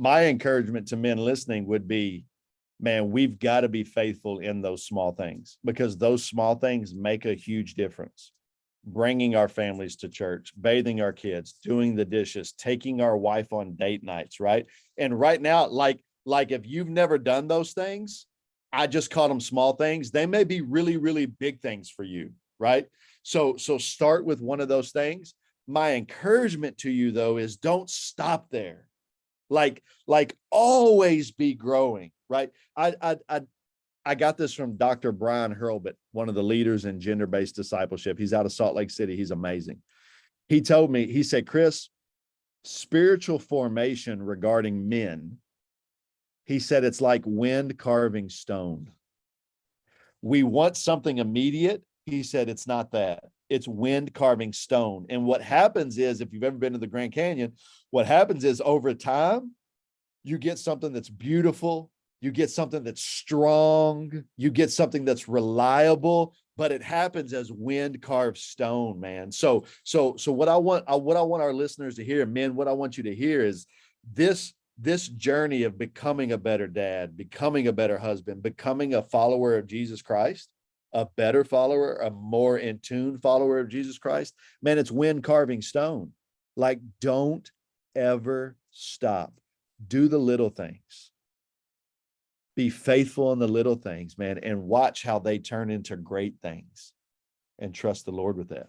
encouragement to men listening would be, man, we've got to be faithful in those small things, because those small things make a huge difference. Bringing our families to church, bathing our kids, doing the dishes, taking our wife on date nights, right? And right now, like if you've never done those things, I just call them small things. They may be really, really big things for you, right? So start with one of those things. My encouragement to you though is don't stop there. Like always be growing, right? I got this from Dr. Brian Hurlbut, one of the leaders in gender-based discipleship. He's out of Salt Lake City. He's amazing. He told me, he said, Chris, spiritual formation regarding men, he said, it's like wind carving stone. We want something immediate. He said, it's not that. It's wind carving stone. And what happens is, if you've ever been to the Grand Canyon, what happens is over time, you get something that's beautiful. You get something that's strong. You get something that's reliable, but it happens as wind carved stone, man. So what I want our listeners to hear, men, what I want you to hear is this journey of becoming a better dad, becoming a better husband, becoming a follower of Jesus Christ, a better follower, a more in tune follower of Jesus Christ. Man, it's wind carving stone. Like, don't ever stop. Do the little things. Be faithful in the little things, man, and watch how they turn into great things, and trust the Lord with that.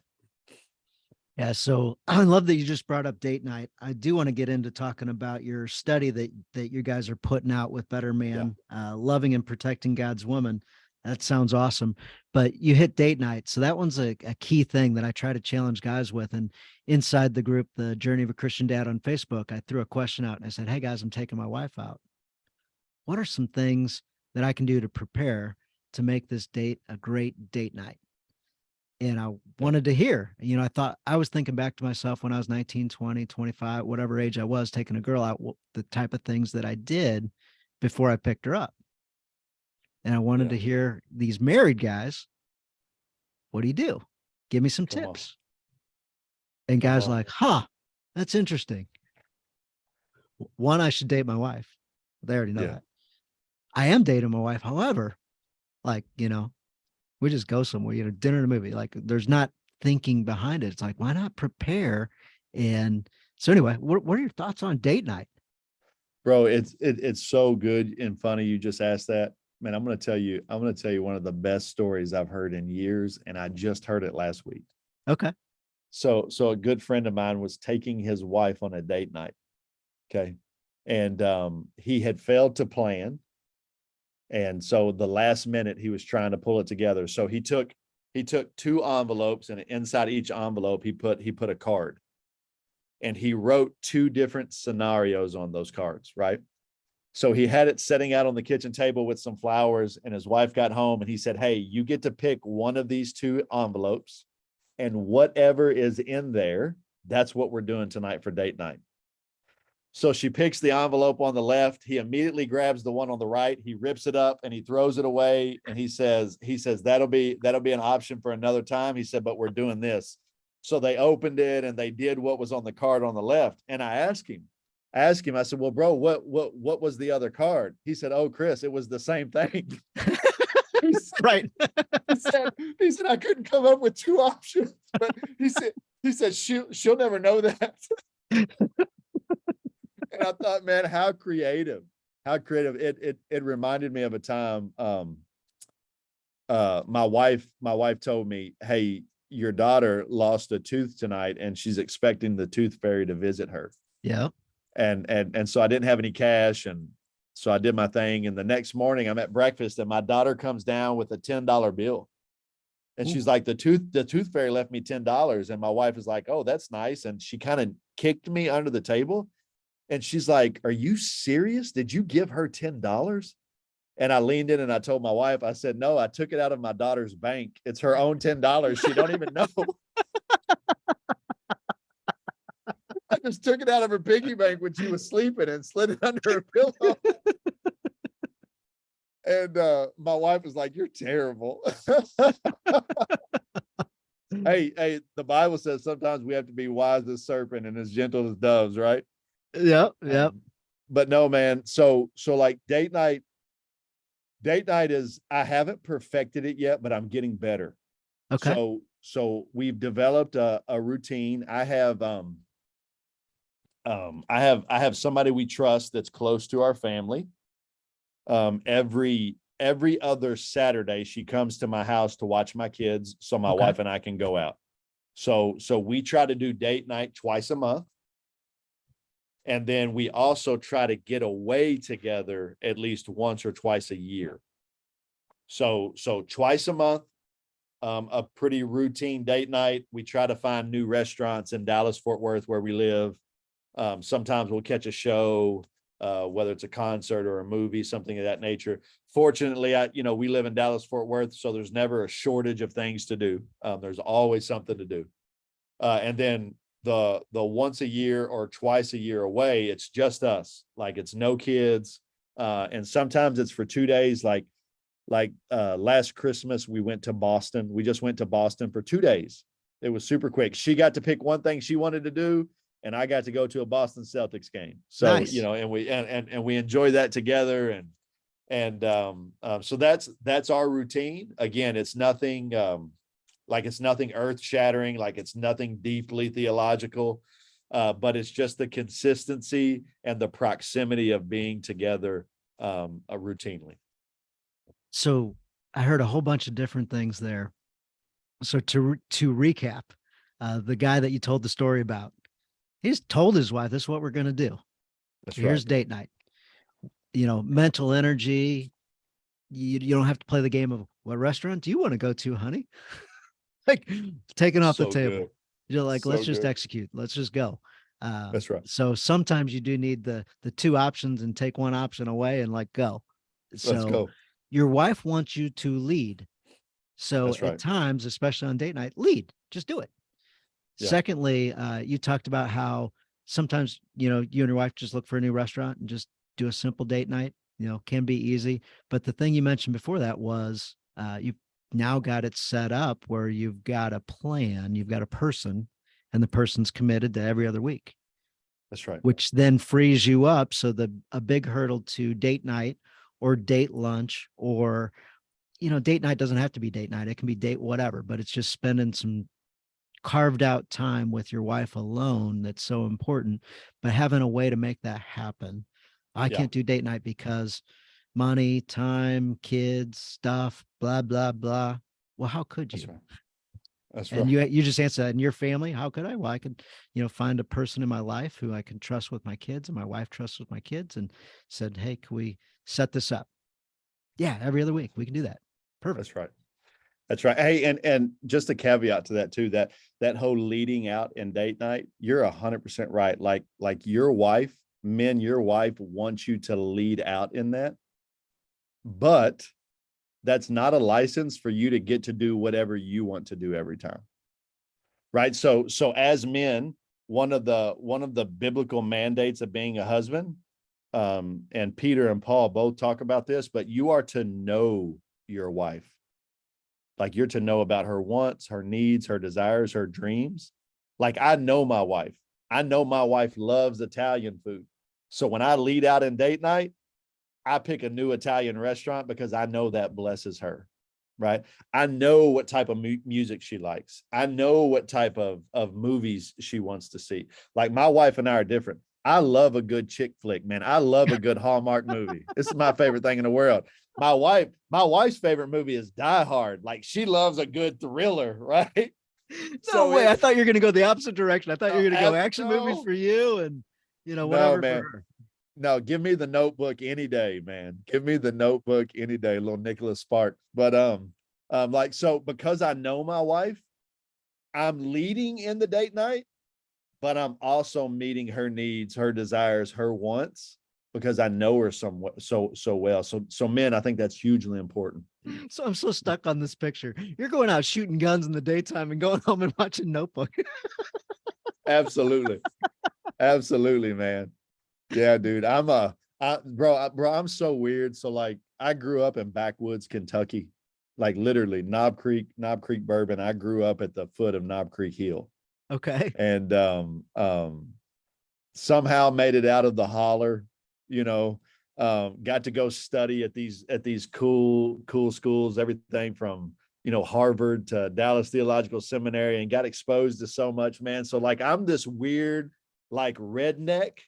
Yeah. So I love that you just brought up date night. I do want to get into talking about your study that you guys are putting out with Better Man, loving and protecting God's woman. That sounds awesome. But you hit date night. So that one's a key thing that I try to challenge guys with. And inside the group, the Journey of a Christian Dad on Facebook, I threw a question out and I said, hey guys, I'm taking my wife out. What are some things that I can do to prepare to make this date a great date night? And I wanted to hear, I thought I was thinking back to myself when I was 19, 20, 25, whatever age I was taking a girl out, the type of things that I did before I picked her up. And I wanted to hear these married guys. What do you do? Give me some tips. And guys like, that's interesting. One, I should date my wife. They already know that. I am dating my wife. However, like, we just go somewhere, dinner and a movie. Like there's not thinking behind it. It's like, why not prepare? And so anyway, what are your thoughts on date night? Bro, it's so good and funny. You just asked that. Man, I'm going to tell you one of the best stories I've heard in years. And I just heard it last week. Okay. So a good friend of mine was taking his wife on a date night. Okay. And he had failed to plan. And so the last minute he was trying to pull it together. So he took 2 envelopes, and inside each envelope he put a card. And he wrote 2 different scenarios on those cards, right? So he had it setting out on the kitchen table with some flowers, and his wife got home and he said, hey, you get to pick one of these 2 envelopes, and whatever is in there, that's what we're doing tonight for date night. So she picks the envelope on the left. He immediately grabs the one on the right. He rips it up and he throws it away. And he says, that'll be an option for another time. He said, but we're doing this. So they opened it and they did what was on the card on the left. And I asked him, I said, well, bro, what was the other card? He said, oh, Chris, it was the same thing. Right. He said, I couldn't come up with 2 options, but he said, she'll never know that. And I thought, man, how creative. It reminded me of a time. My wife told me, hey, your daughter lost a tooth tonight and she's expecting the tooth fairy to visit her. Yeah. And so I didn't have any cash. And so I did my thing. And the next morning I'm at breakfast and my daughter comes down with a $10 bill. And she's like, the tooth fairy left me $10. And my wife is like, oh, that's nice. And she kind of kicked me under the table. And she's like, are you serious? Did you give her $10? And I leaned in and I told my wife, I said, no, I took it out of my daughter's bank. It's her own $10. She don't even know. I just took it out of her piggy bank when she was sleeping and slid it under her pillow. And my wife was like, you're terrible. Hey, the Bible says sometimes we have to be wise as serpent and as gentle as doves, right? Yep. But no, man. So like date night is, I haven't perfected it yet, but I'm getting better. Okay. So we've developed a routine. I have somebody we trust that's close to our family. Every other Saturday she comes to my house to watch my kids so my wife and I can go out. So we try to do date night twice a month. And then we also try to get away together at least once or twice a year. So twice a month, a pretty routine date night. We try to find new restaurants in Dallas, Fort Worth, where we live. Sometimes we'll catch a show, whether it's a concert or a movie, something of that nature. Fortunately, we live in Dallas, Fort Worth, so there's never a shortage of things to do. There's always something to do. And then the once a year or twice a year away, it's just us. Like it's no kids. And sometimes it's for 2 days. Like last Christmas, we went to Boston. We just went to Boston for 2 days. It was super quick. She got to pick one thing she wanted to do, and I got to go to a Boston Celtics game. So, nice. And we enjoy that together. And so that's our routine. Again, it's nothing, it's nothing earth shattering, like it's nothing deeply theological, but it's just the consistency and the proximity of being together routinely. So I heard a whole bunch of different things there. So to recap, the guy that you told the story about, he's told his wife, this is what we're going to do. That's Here's right. date night. Mental energy, you don't have to play the game of what restaurant do you want to go to, honey? Like taken off the So table. good. You're like, let's So just good. execute. Let's just go. That's right. So sometimes you do need the two options and take one option away and like go. Let's So go. your wife wants you to lead. So That's at right. times, especially on date night, lead. Just do it. Yeah. Secondly, you talked about how sometimes, you and your wife just look for a new restaurant and just do a simple date night, can be easy. But the thing you mentioned before that was you've now got it set up where you've got a plan, you've got a person, and the person's committed to every other week, That's right. which then frees you up. So a big hurdle to date night or date lunch or, date night doesn't have to be date night. It can be date whatever, but it's just spending some carved out time with your wife alone that's so important, but having a way to make that happen. I Yeah. can't do date night because money, time, kids, stuff, blah, blah, blah. Well, how could That's you? right. That's And right. you just answer that in your family. How could I? Well, I could, find a person in my life who I can trust with my kids and my wife trusts with my kids and said, hey, can we set this up? Yeah, every other week we can do that. Perfect. That's right. That's right. Hey, and just a caveat to that too, that whole leading out and date night, you're 100% right. Like your wife, men, your wife wants you to lead out in that, but that's not a license for you to get to do whatever you want to do every time. Right. So as men, one of the biblical mandates of being a husband, and Peter and Paul both talk about this, but you are to know your wife. Like you're to know about her wants, her needs, her desires, her dreams. Like I know my wife. I know my wife loves Italian food. So when I lead out in date night, I pick a new Italian restaurant because I know that blesses her. Right. I know what type of music she likes. I know what type of movies she wants to see. Like my wife and I are different. I love a good chick flick, man. I love a good Hallmark movie. This is my favorite thing in the world. My wife's favorite movie is Die Hard. Like she loves a good thriller, right? No So way. I it's thought you were going to go the opposite direction. I thought you were going to go action movies no, for you and, no, whatever for man. her. No, give me the Notebook any day, man. Give me the Notebook any day, little Nicholas Sparks. But like so because I know my wife, I'm leading in the date night, but I'm also meeting her needs, her desires, her wants because I know her so well. So men, I think that's hugely important. So I'm so stuck on this picture. You're going out shooting guns in the daytime and going home and watching Notebook. Absolutely. Absolutely, man. Yeah, dude. Bro, I'm so weird. So like I grew up in backwoods Kentucky, like literally Knob Creek Bourbon. I grew up at the foot of Knob Creek Hill. Okay. And somehow made it out of the holler, you know, got to go study at these cool schools, everything from Harvard to Dallas Theological Seminary, and got exposed to so much, man. So like I'm this weird like redneck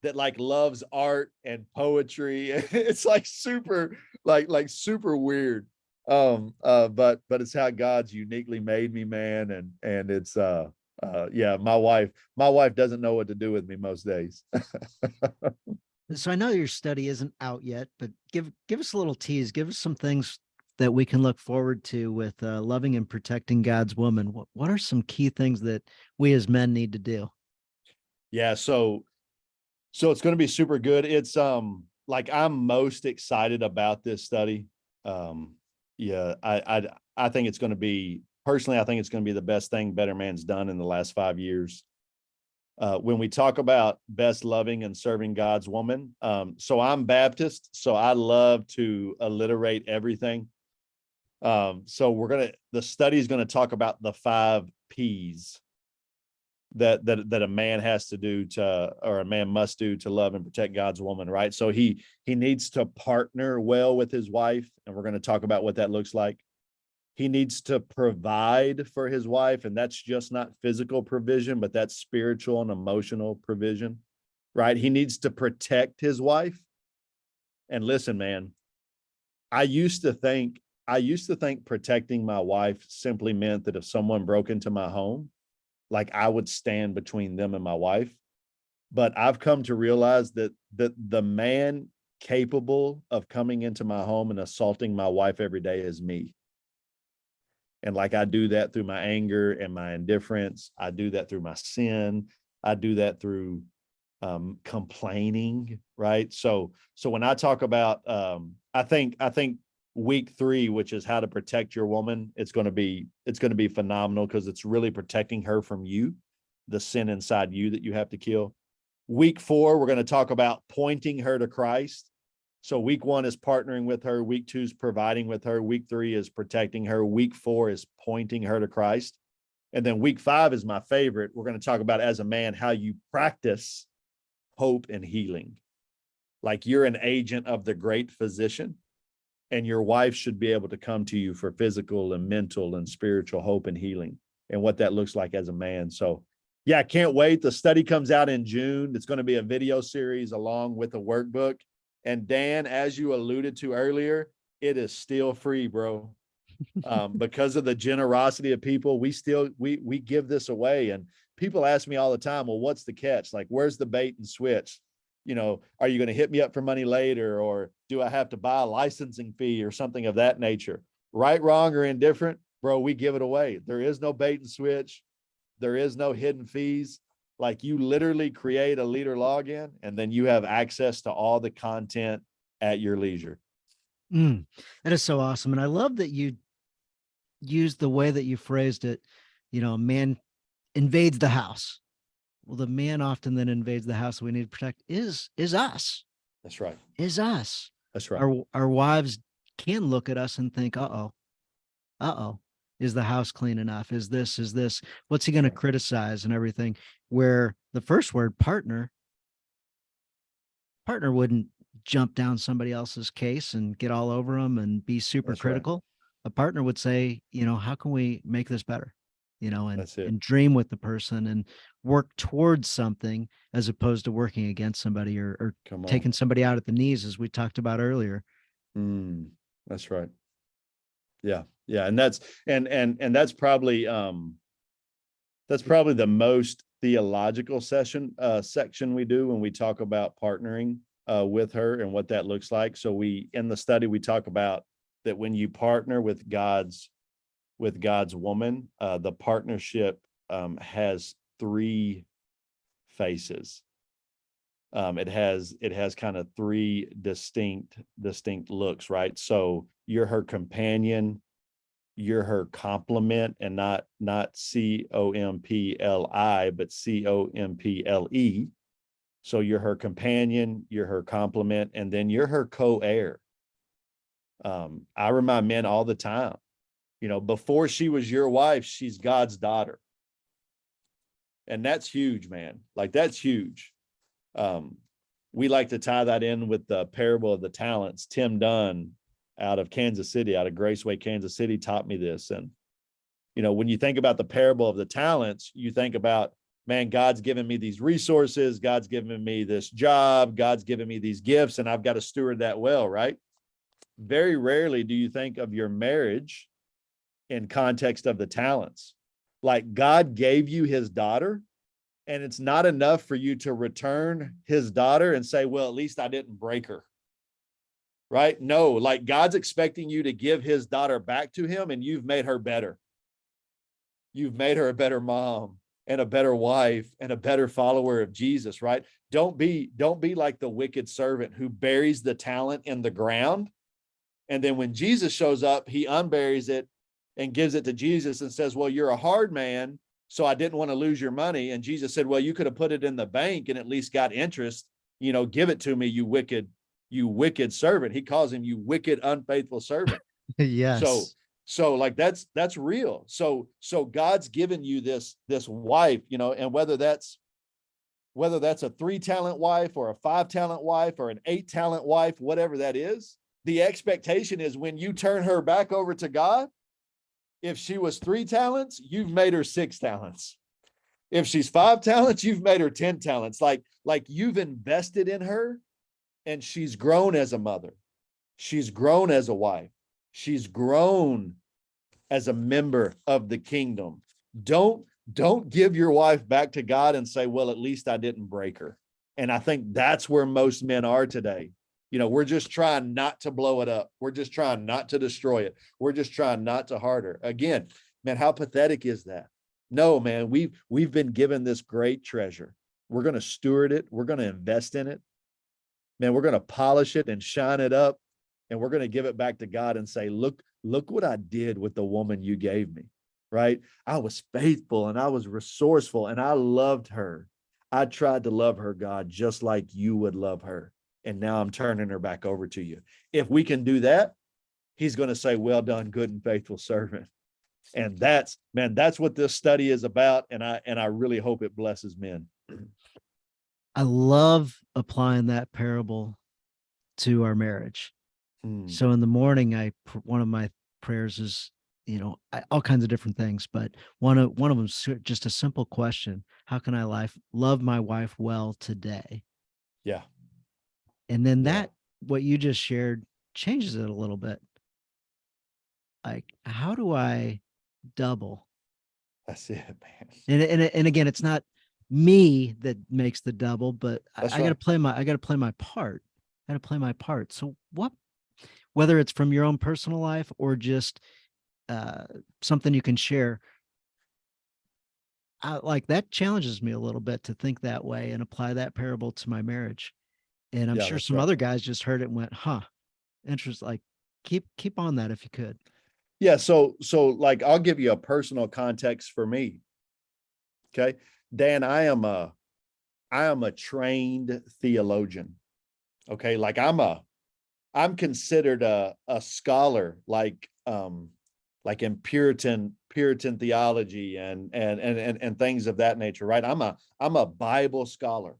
that like loves art and poetry. It's like super like super weird. But it's how God's uniquely made me, man. And it's yeah, my wife doesn't know what to do with me most days. So I know your study isn't out yet, but give us a little tease. Give us some things that we can look forward to with loving and protecting God's woman. What are some key things that we as men need to do? Yeah, so it's going to be super good. It's like I'm most excited about this study. Um yeah, I think it's going to be personally, I think it's going to be the best thing Better Man's done in the last 5 years. When we talk about best loving and serving God's woman, so I'm Baptist, so I love to alliterate everything. So the study is going to talk about the 5 P's that a man has to do to, or a man must do to love and protect God's woman, right? So he needs to partner well with his wife, and we're going to talk about what that looks like. He needs to provide for his wife, and that's just not physical provision, but that's spiritual and emotional provision, right? He needs to protect his wife. And listen, man, I used to think protecting my wife simply meant that if someone broke into my home, like I would stand between them and my wife. But I've come to realize that the man capable of coming into my home and assaulting my wife every day is me. And like I do that through my anger and my indifference. I do that through my sin. I do that through complaining, right? So when I talk about, I think week 3, which is how to protect your woman, it's going to be phenomenal, because it's really protecting her from you, the sin inside you that you have to kill. Week 4, we're going to talk about pointing her to Christ. So week 1 is partnering with her. Week 2 is providing with her. Week 3 is protecting her. Week 4 is pointing her to Christ. And then week 5 is my favorite. We're going to talk about, as a man, how you practice hope and healing. Like you're an agent of the great physician, and your wife should be able to come to you for physical and mental and spiritual hope and healing, and what that looks like as a man. So yeah, I can't wait. The study comes out in June. It's going to be a video series along with a workbook. And Dan, as you alluded to earlier, it is still free, bro. Because of the generosity of people, we give this away. And people ask me all the time, well, what's the catch? Like, where's the bait and switch? You know, are you going to hit me up for money later? Or do I have to buy a licensing fee or something of that nature? Right, wrong, or indifferent, bro, we give it away. There is no bait and switch. There is no hidden fees. Like, you literally create a leader login, and then you have access to all the content at your leisure. That is so awesome. And I love that you used the way that you phrased it. You know, a man invades the house. Well, the man often that invades the house we need to protect is us. That's right. Is us. That's right. Our wives can look at us and think, uh-oh, is the house clean enough? Is this, what's he going to criticize and everything? Where the first word, partner wouldn't jump down somebody else's case and get all over them and be super That's critical. Right. A partner would say, you know, how can we make this better? You know, and dream with the person and work towards something, as opposed to working against somebody or taking somebody out at the knees, as we talked about earlier. That's right. Yeah. Yeah. And that's, and that's probably the most theological section we do when we talk about partnering with her and what that looks like. So in the study, we talk about that when you partner with God's woman, the partnership has 3 faces. It has kind of 3 distinct looks, right? So you're her companion, you're her complement, and not COMPLI, but COMPLE. So you're her companion, you're her complement, and then you're her co-heir. I remind men all the time, you know, before she was your wife, she's God's daughter. And that's huge, man. Like, that's huge. We like to tie that in with the parable of the talents. Tim Dunn out of Kansas City, out of Graceway, Kansas City, taught me this. And, you know, when you think about the parable of the talents, you think about, man, God's given me these resources. God's given me this job. God's given me these gifts, and I've got to steward that well, right? Very rarely do you think of your marriage in context of the talents. Like, God gave you his daughter, and it's not enough for you to return his daughter and say, well, at least I didn't break her. Right? No, like, God's expecting you to give his daughter back to him, and you've made her better. You've made her a better mom and a better wife and a better follower of Jesus, right? Don't be like the wicked servant who buries the talent in the ground. And then when Jesus shows up, he unburies it and gives it to Jesus and says, well, you're a hard man, so I didn't want to lose your money. And Jesus said, well, you could have put it in the bank and at least got interest. You know, give it to me, you wicked servant. He calls him, you wicked, unfaithful servant. Yes. So like, that's real. So God's given you this wife, you know, and whether that's a 3-talent wife or a 5-talent wife or an 8-talent wife, whatever that is, the expectation is when you turn her back over to God, if she was 3 talents, you've made her 6 talents. If she's 5 talents, you've made her 10 talents. Like you've invested in her, and she's grown as a mother. She's grown as a wife. She's grown as a member of the kingdom. Don't give your wife back to God and say, well, at least I didn't break her. And I think that's where most men are today. We're just trying not to blow it up. We're just trying not to destroy it. We're just trying not to hurt her. Again, man, how pathetic is that? No, man, we've been given this great treasure. We're going to steward it. We're going to invest in it. Man, we're going to polish it and shine it up. And we're going to give it back to God and say, look what I did with the woman you gave me, right? I was faithful and I was resourceful and I loved her. I tried to love her, God, just like you would love her. And now I'm turning her back over to you. If we can do that, he's going to say, well done, good and faithful servant. And that's what this study is about. And I really hope it blesses men. I love applying that parable to our marriage. So in the morning, one of my prayers is, all kinds of different things, but one of them is just a simple question: how can I love my wife well today? Yeah. And then what you just shared changes it a little bit. Like, how do I double? That's it, man. And again, it's not me that makes the double, but That's I got to right. play my part. I got to play my part. So whether it's from your own personal life or just something you can share, like that challenges me a little bit to think that way and apply that parable to my marriage. And I'm Yeah, sure that's some right. other guys just heard it and went, huh, interesting. Like keep on that if you could. Yeah. So like, I'll give you a personal context for me. Okay. Dan, I am a trained theologian. Okay. Like I'm considered a scholar, like in Puritan theology and things of that nature, right? I'm a Bible scholar.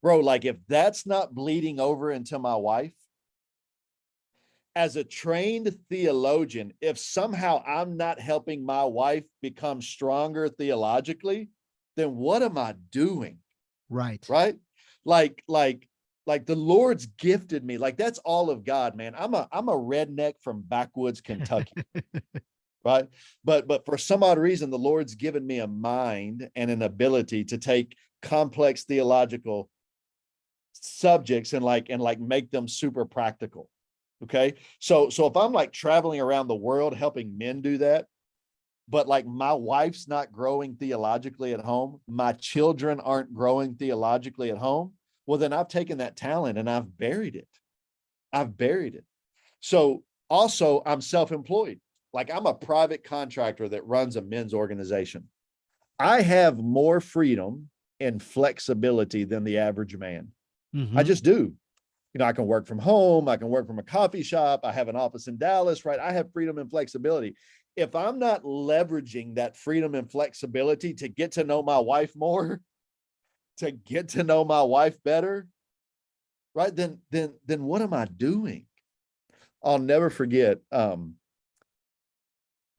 Bro, like if that's not bleeding over into my wife, as a trained theologian, if somehow I'm not helping my wife become stronger theologically, then what am I doing? Right. Right? Like the Lord's gifted me. Like that's all of God, man. I'm a redneck from backwoods Kentucky, right? But for some odd reason, the Lord's given me a mind and an ability to take complex theological subjects and make them super practical. Okay. So if I'm like traveling around the world helping men do that, but like my wife's not growing theologically at home, my children aren't growing theologically at home, well, then I've taken that talent and I've buried it. So also I'm self-employed. Like I'm a private contractor that runs a men's organization. I have more freedom and flexibility than the average man. I Mm-hmm. just do. I can work from home. I can work from a coffee shop. I have an office in Dallas, right? I have freedom and flexibility. If I'm not leveraging that freedom and flexibility to get to know my wife more, to get to know my wife better, right? Then what am I doing? I'll never forget.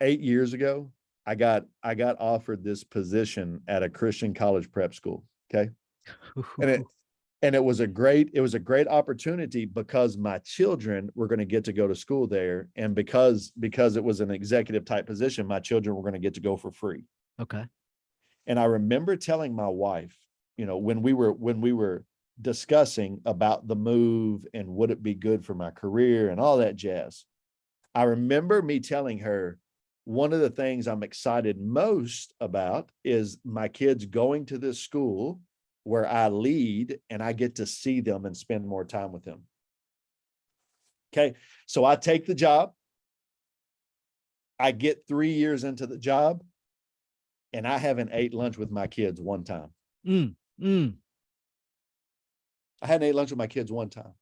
8 years ago, I got offered this position at a Christian college prep school. Okay. And it was a great opportunity because my children were going to get to go to school there. And because it was an executive type position, my children were going to get to go for free. Okay. And I remember telling my wife, when we were discussing about the move and would it be good for my career and all that jazz, I remember me telling her, one of the things I'm excited most about is my kids going to this school where I lead and I get to see them and spend more time with them. Okay. So I take the job. I get 3 years into the job and I haven't ate lunch with my kids one time. I hadn't ate lunch with my kids one time.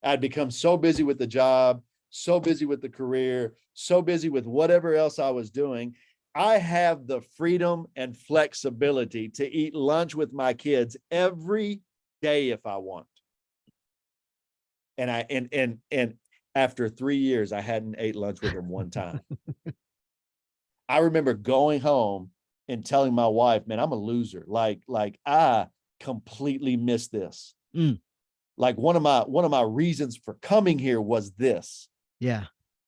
I'd become so busy with the job, so busy with the career, so busy with whatever else I was doing. I have the freedom and flexibility to eat lunch with my kids every day if I want. And after 3 years, I hadn't ate lunch with them one time. I remember going home and telling my wife, man, I'm a loser. Like I completely missed this. Like one of my reasons for coming here was this. Yeah.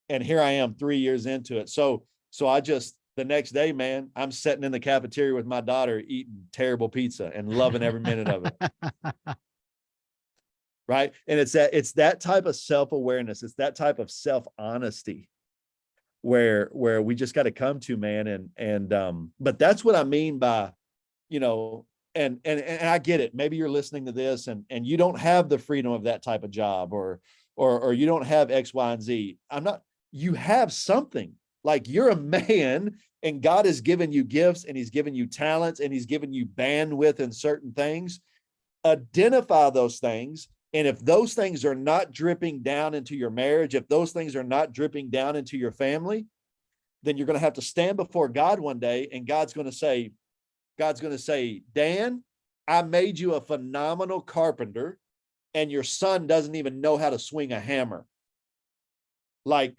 And here I am 3 years into it. So I just, the next day, man, I'm sitting in the cafeteria with my daughter eating terrible pizza and loving every minute of it. right? And it's that type of self-awareness, it's that type of self-honesty where we just got to come to, man. But that's what I mean by, you know, and I get it. Maybe you're listening to this and you don't have the freedom of that type of job, or you don't have X, Y, and Z. You have something. Like, you're a man and God has given you gifts and he's given you talents and he's given you bandwidth in certain things. Identify those things. And if those things are not dripping down into your marriage, if those things are not dripping down into your family, then you're going to have to stand before God one day, and God's going to say, Dan, I made you a phenomenal carpenter and your son doesn't even know how to swing a hammer. Like,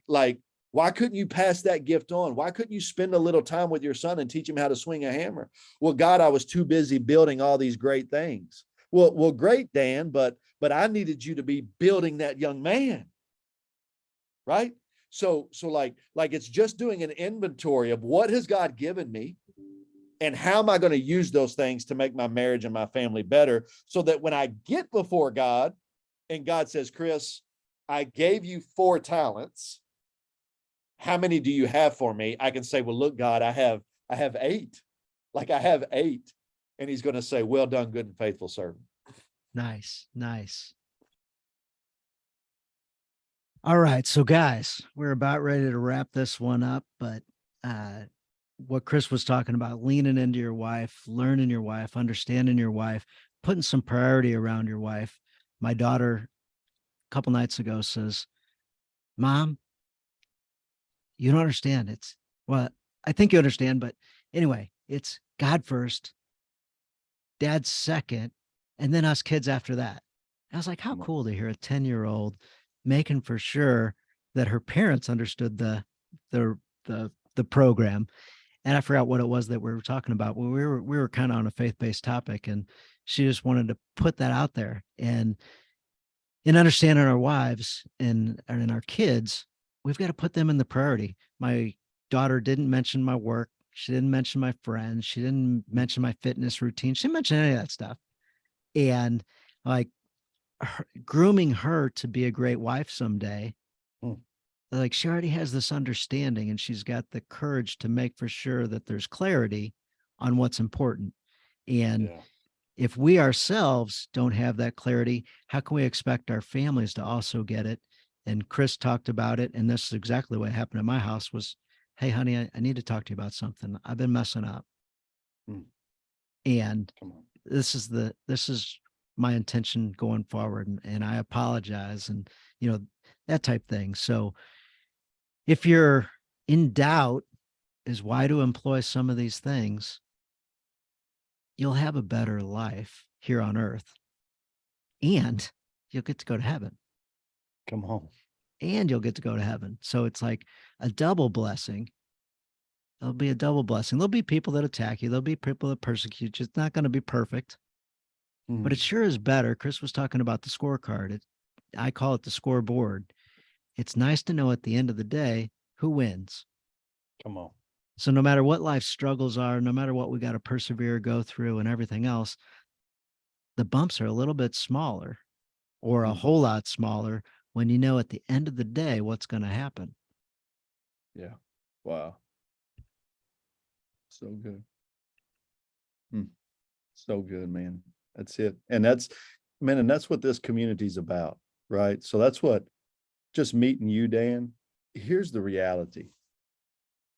why couldn't you pass that gift on? Why couldn't you spend a little time with your son and teach him how to swing a hammer? Well, God, I was too busy building all these great things. Well, great, Dan, but I needed you to be building that young man. Right? So like it's just doing an inventory of what has God given me and how am I going to use those things to make my marriage and my family better, so that when I get before God and God says, Chris, I gave you 4 talents. How many do you have for me? I can say, well, look, God, I have 8. Like, I have 8. And he's going to say, well done, good and faithful servant. Nice. All right. So guys, we're about ready to wrap this one up, but what Chris was talking about, leaning into your wife, learning your wife, understanding your wife, putting some priority around your wife. My daughter a couple nights ago says, Mom, you don't understand. Well, I think you understand, but anyway, it's God first, Dad second, and then us kids after that. I was like, how cool to hear a 10-year-old making for sure that her parents understood the program. And I forgot what it was that we were talking about. Well, we were kind of on a faith-based topic, and she just wanted to put that out there. And in understanding our wives and our kids, we've got to put them in the priority. My daughter didn't mention my work. She didn't mention my friends. She didn't mention my fitness routine. She didn't mention any of that stuff. And like, grooming her to be a great wife someday, like, she already has this understanding and she's got the courage to make for sure that there's clarity on what's important. And if we ourselves don't have that clarity, how can we expect our families to also get it? And Chris talked about it, and this is exactly what happened at my house was, hey, honey, I need to talk to you about something. I've been messing up. And this is my intention going forward. And I apologize. And, that type thing. So if you're in doubt as why to employ some of these things, you'll have a better life here on earth, and you'll get to go to heaven. Come on. And you'll get to go to heaven. So it's like a double blessing. There'll be a double blessing. There'll be people that attack you. There'll be people that persecute you. It's not going to be perfect, but it sure is better. Chris was talking about the scorecard. I call it the scoreboard. It's nice to know at the end of the day who wins. Come on. So no matter what life struggles are, no matter what we got to persevere, go through, and everything else, the bumps are a little bit smaller, or a whole lot smaller, when you know at the end of the day what's going to happen. Yeah. Wow. So good. So good, man. That's it. And that's what this community is about, right? So that's what, just meeting you, Dan, here's the reality.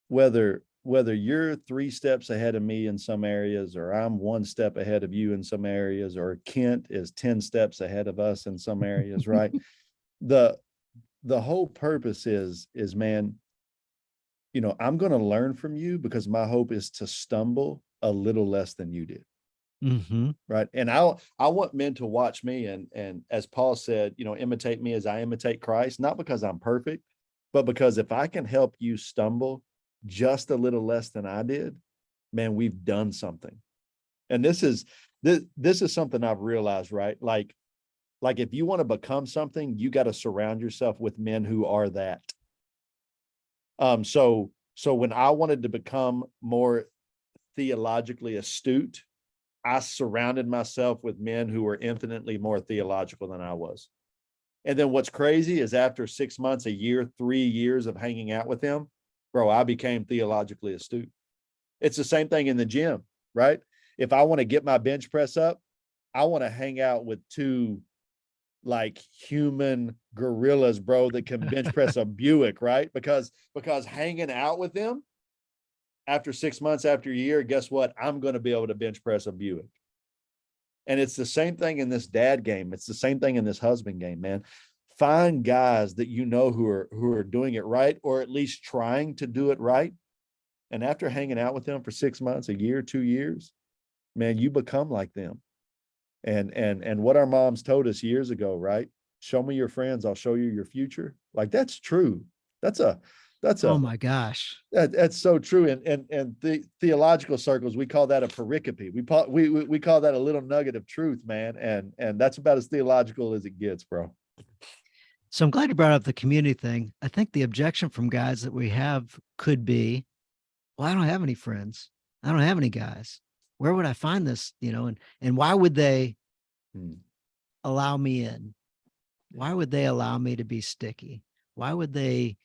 Whether you're 3 steps ahead of me in some areas, or I'm 1 step ahead of you in some areas, or Kent is 10 steps ahead of us in some areas, right? The whole purpose is, man, I'm going to learn from you, because my hope is to stumble a little less than you did. Right. And I want men to watch me and as Paul said, imitate me as I imitate Christ, not because I'm perfect, but because if I can help you stumble just a little less than I did, man, we've done something. And this is something I've realized, right? Like if you want to become something, you got to surround yourself with men who are that. So when I wanted to become more theologically astute, I surrounded myself with men who were infinitely more theological than I was. And then what's crazy is after 6 months, a year, 3 years of hanging out with them, bro, I became theologically astute. It's the same thing in the gym, right? If I want to get my bench press up, I want to hang out with two like human gorillas, bro, that can bench press a Buick, right? Because hanging out with them after 6 months, after a year, guess what? I'm going to be able to bench press a Buick. And it's the same thing in this dad game. It's the same thing in this husband game, man. Find guys that you know who are doing it right, or at least trying to do it right. And after hanging out with them for 6 months, a year, 2 years, man, you become like them. And what our moms told us years ago, right? Show me your friends, I'll show you your future. Like that's true. That's Oh my gosh. that's so true. And the theological circles, we call that a pericope. We call that a little nugget of truth, man. And that's about as theological as it gets, bro. So I'm glad you brought up the community thing. I think the objection from guys that we have could be, well, I don't have any friends. I don't have any guys. Where would I find this? And why would they allow me in? Why would they allow me to be sticky? Why would they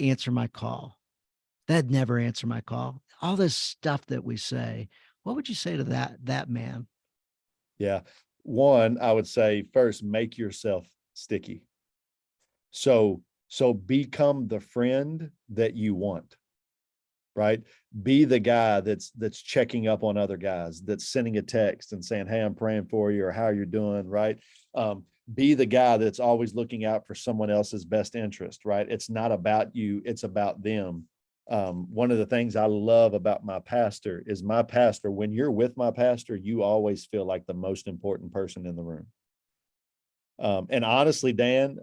answer my call? They'd never answer my call. All this stuff that we say, what would you say to that man? Yeah. One, I would say first, make yourself sticky. So become the friend that you want, right? Be the guy that's checking up on other guys, that's sending a text and saying, hey, I'm praying for you, or how you're doing, right? Be the guy that's always looking out for someone else's best interest, right? It's not about you, it's about them. One of the things I love about my pastor is when you're with my pastor, you always feel like the most important person in the room. And honestly, Dan,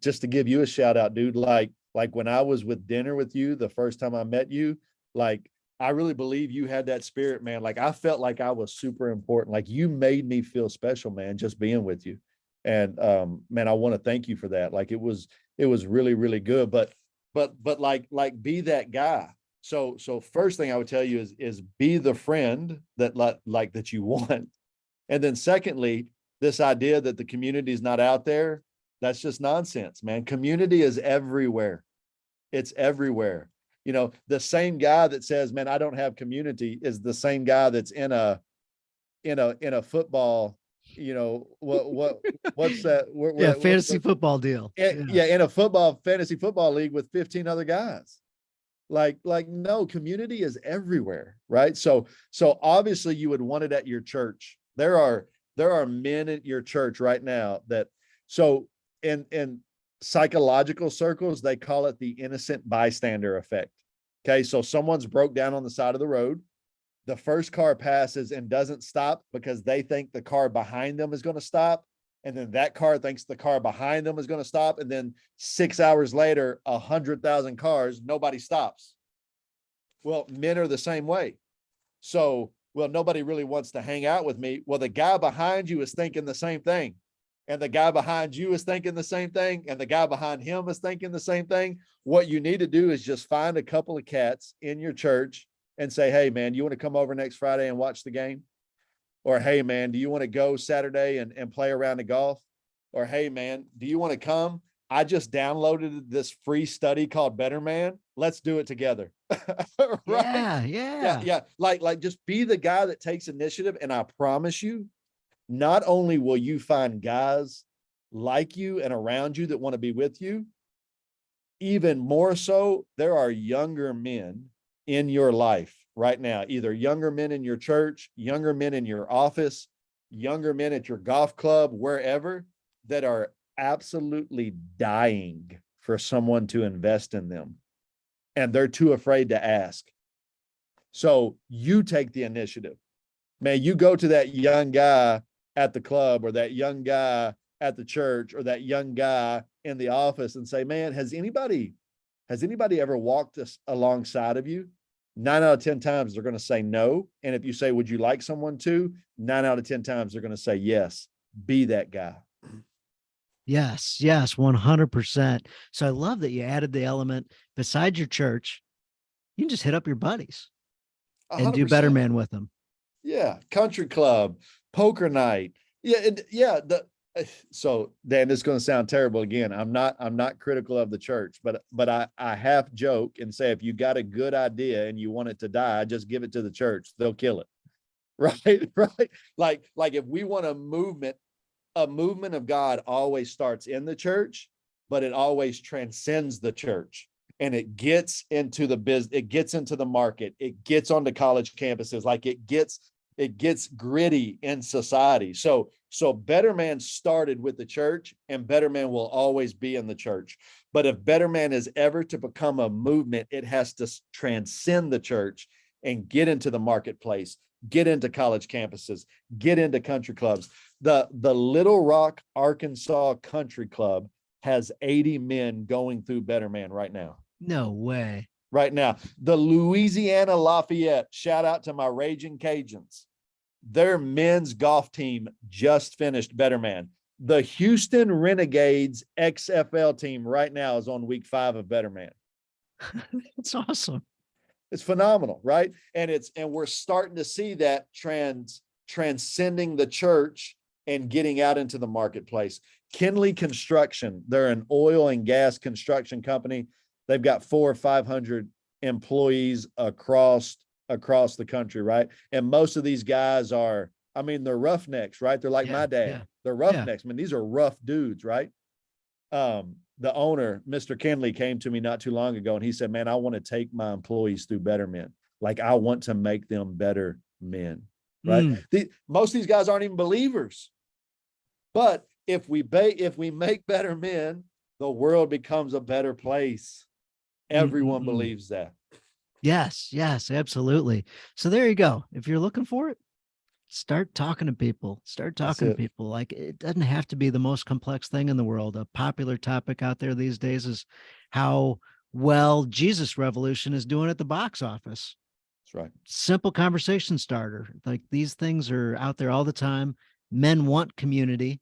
just to give you a shout out, dude, like when I was with dinner with you, the first time I met you, like, I really believe you had that spirit, man. Like I felt like I was super important. Like you made me feel special, man, just being with you. And, man, I want to thank you for that. Like it was really, really good, but like be that guy. So first thing I would tell you is be the friend that like that you want. And then secondly, this idea that the community is not out there, that's just nonsense, man. Community is everywhere. It's everywhere. The same guy that says, man, I don't have community is the same guy that's in a football, what's that? Fantasy football deal. Yeah, in a fantasy football league with 15 other guys. Like no, community is everywhere, right? So obviously you would want it at your church. There are men at your church right now that, so in psychological circles, they call it the innocent bystander effect. Okay. So someone's broke down on the side of the road. The first car passes and doesn't stop because they think the car behind them is going to stop. And then that car thinks the car behind them is going to stop. And then 6 hours later, 100,000 cars, nobody stops. Well, men are the same way. So, well, nobody really wants to hang out with me. Well, the guy behind you is thinking the same thing. And the guy behind you is thinking the same thing. And the guy behind him is thinking the same thing. What you need to do is just find a couple of cats in your church and say, hey, man, you want to come over next Friday and watch the game? Or, hey, man, do you want to go Saturday and play around the golf? Or, hey, man, do you want to come? I just downloaded this free study called Better Man. Let's do it together. Right? Yeah. Like just be the guy that takes initiative. And I promise you, not only will you find guys like you and around you that want to be with you, even more so, there are younger men in your life right now, either younger men in your church, younger men in your office, younger men at your golf club, wherever, that are absolutely dying for someone to invest in them. And they're too afraid to ask. So you take the initiative. Man, you go to that young guy at the club, or that young guy at the church, or that young guy in the office and say, man, has anybody ever walked alongside of you? 9 out of 10 times they're going to say no. And if you say, would you like someone to? 9 out of 10 times they're going to say yes. Be that guy. Yes, 100%. So I love that you added the element besides your church. You can just hit up your buddies and 100%. do Better Man with them. Yeah, country club, poker night. So Dan, this is going to sound terrible again. I'm not critical of the church, but I half joke and say if you got a good idea and you want it to die, just give it to the church. They'll kill it. Right, right. Like if we want a movement of God always starts in the church, but it always transcends the church. And it gets into the business, it gets into the market, it gets onto college campuses, like it gets gritty in society. So Better Man started with the church, and Better Man will always be in the church. But if Better Man is ever to become a movement, it has to transcend the church and get into the marketplace, get into college campuses, get into country clubs. The Little Rock, Arkansas Country Club has 80 men going through Better Man right now. No way. Right now. The Louisiana Lafayette, shout out to my Raging Cajuns. Their men's golf team just finished Better Man. The Houston Renegades XFL team right now is on week 5 of Better Man. It's awesome. It's phenomenal, right? And we're starting to see that transcending the church and getting out into the marketplace. Kinley Construction, they're an oil and gas construction company. They've got 400 or 500 employees across the country, right? And most of these guys are, I mean, they're roughnecks, right? They're like my dad. Yeah. They're roughnecks. I mean, these are rough dudes, right? The owner, Mr. Kinley, came to me not too long ago and he said, man, I want to take my employees through Better Men. Like I want to make them better men, right? Most of these guys aren't even believers. But if we make better men, the world becomes a better place. Everyone believes that. Yes, absolutely. So there you go. If you're looking for it, start talking to people. Like it doesn't have to be the most complex thing in the world. A popular topic out there these days is how well Jesus Revolution is doing at the box office. That's right. Simple conversation starter. Like these things are out there all the time. Men want community.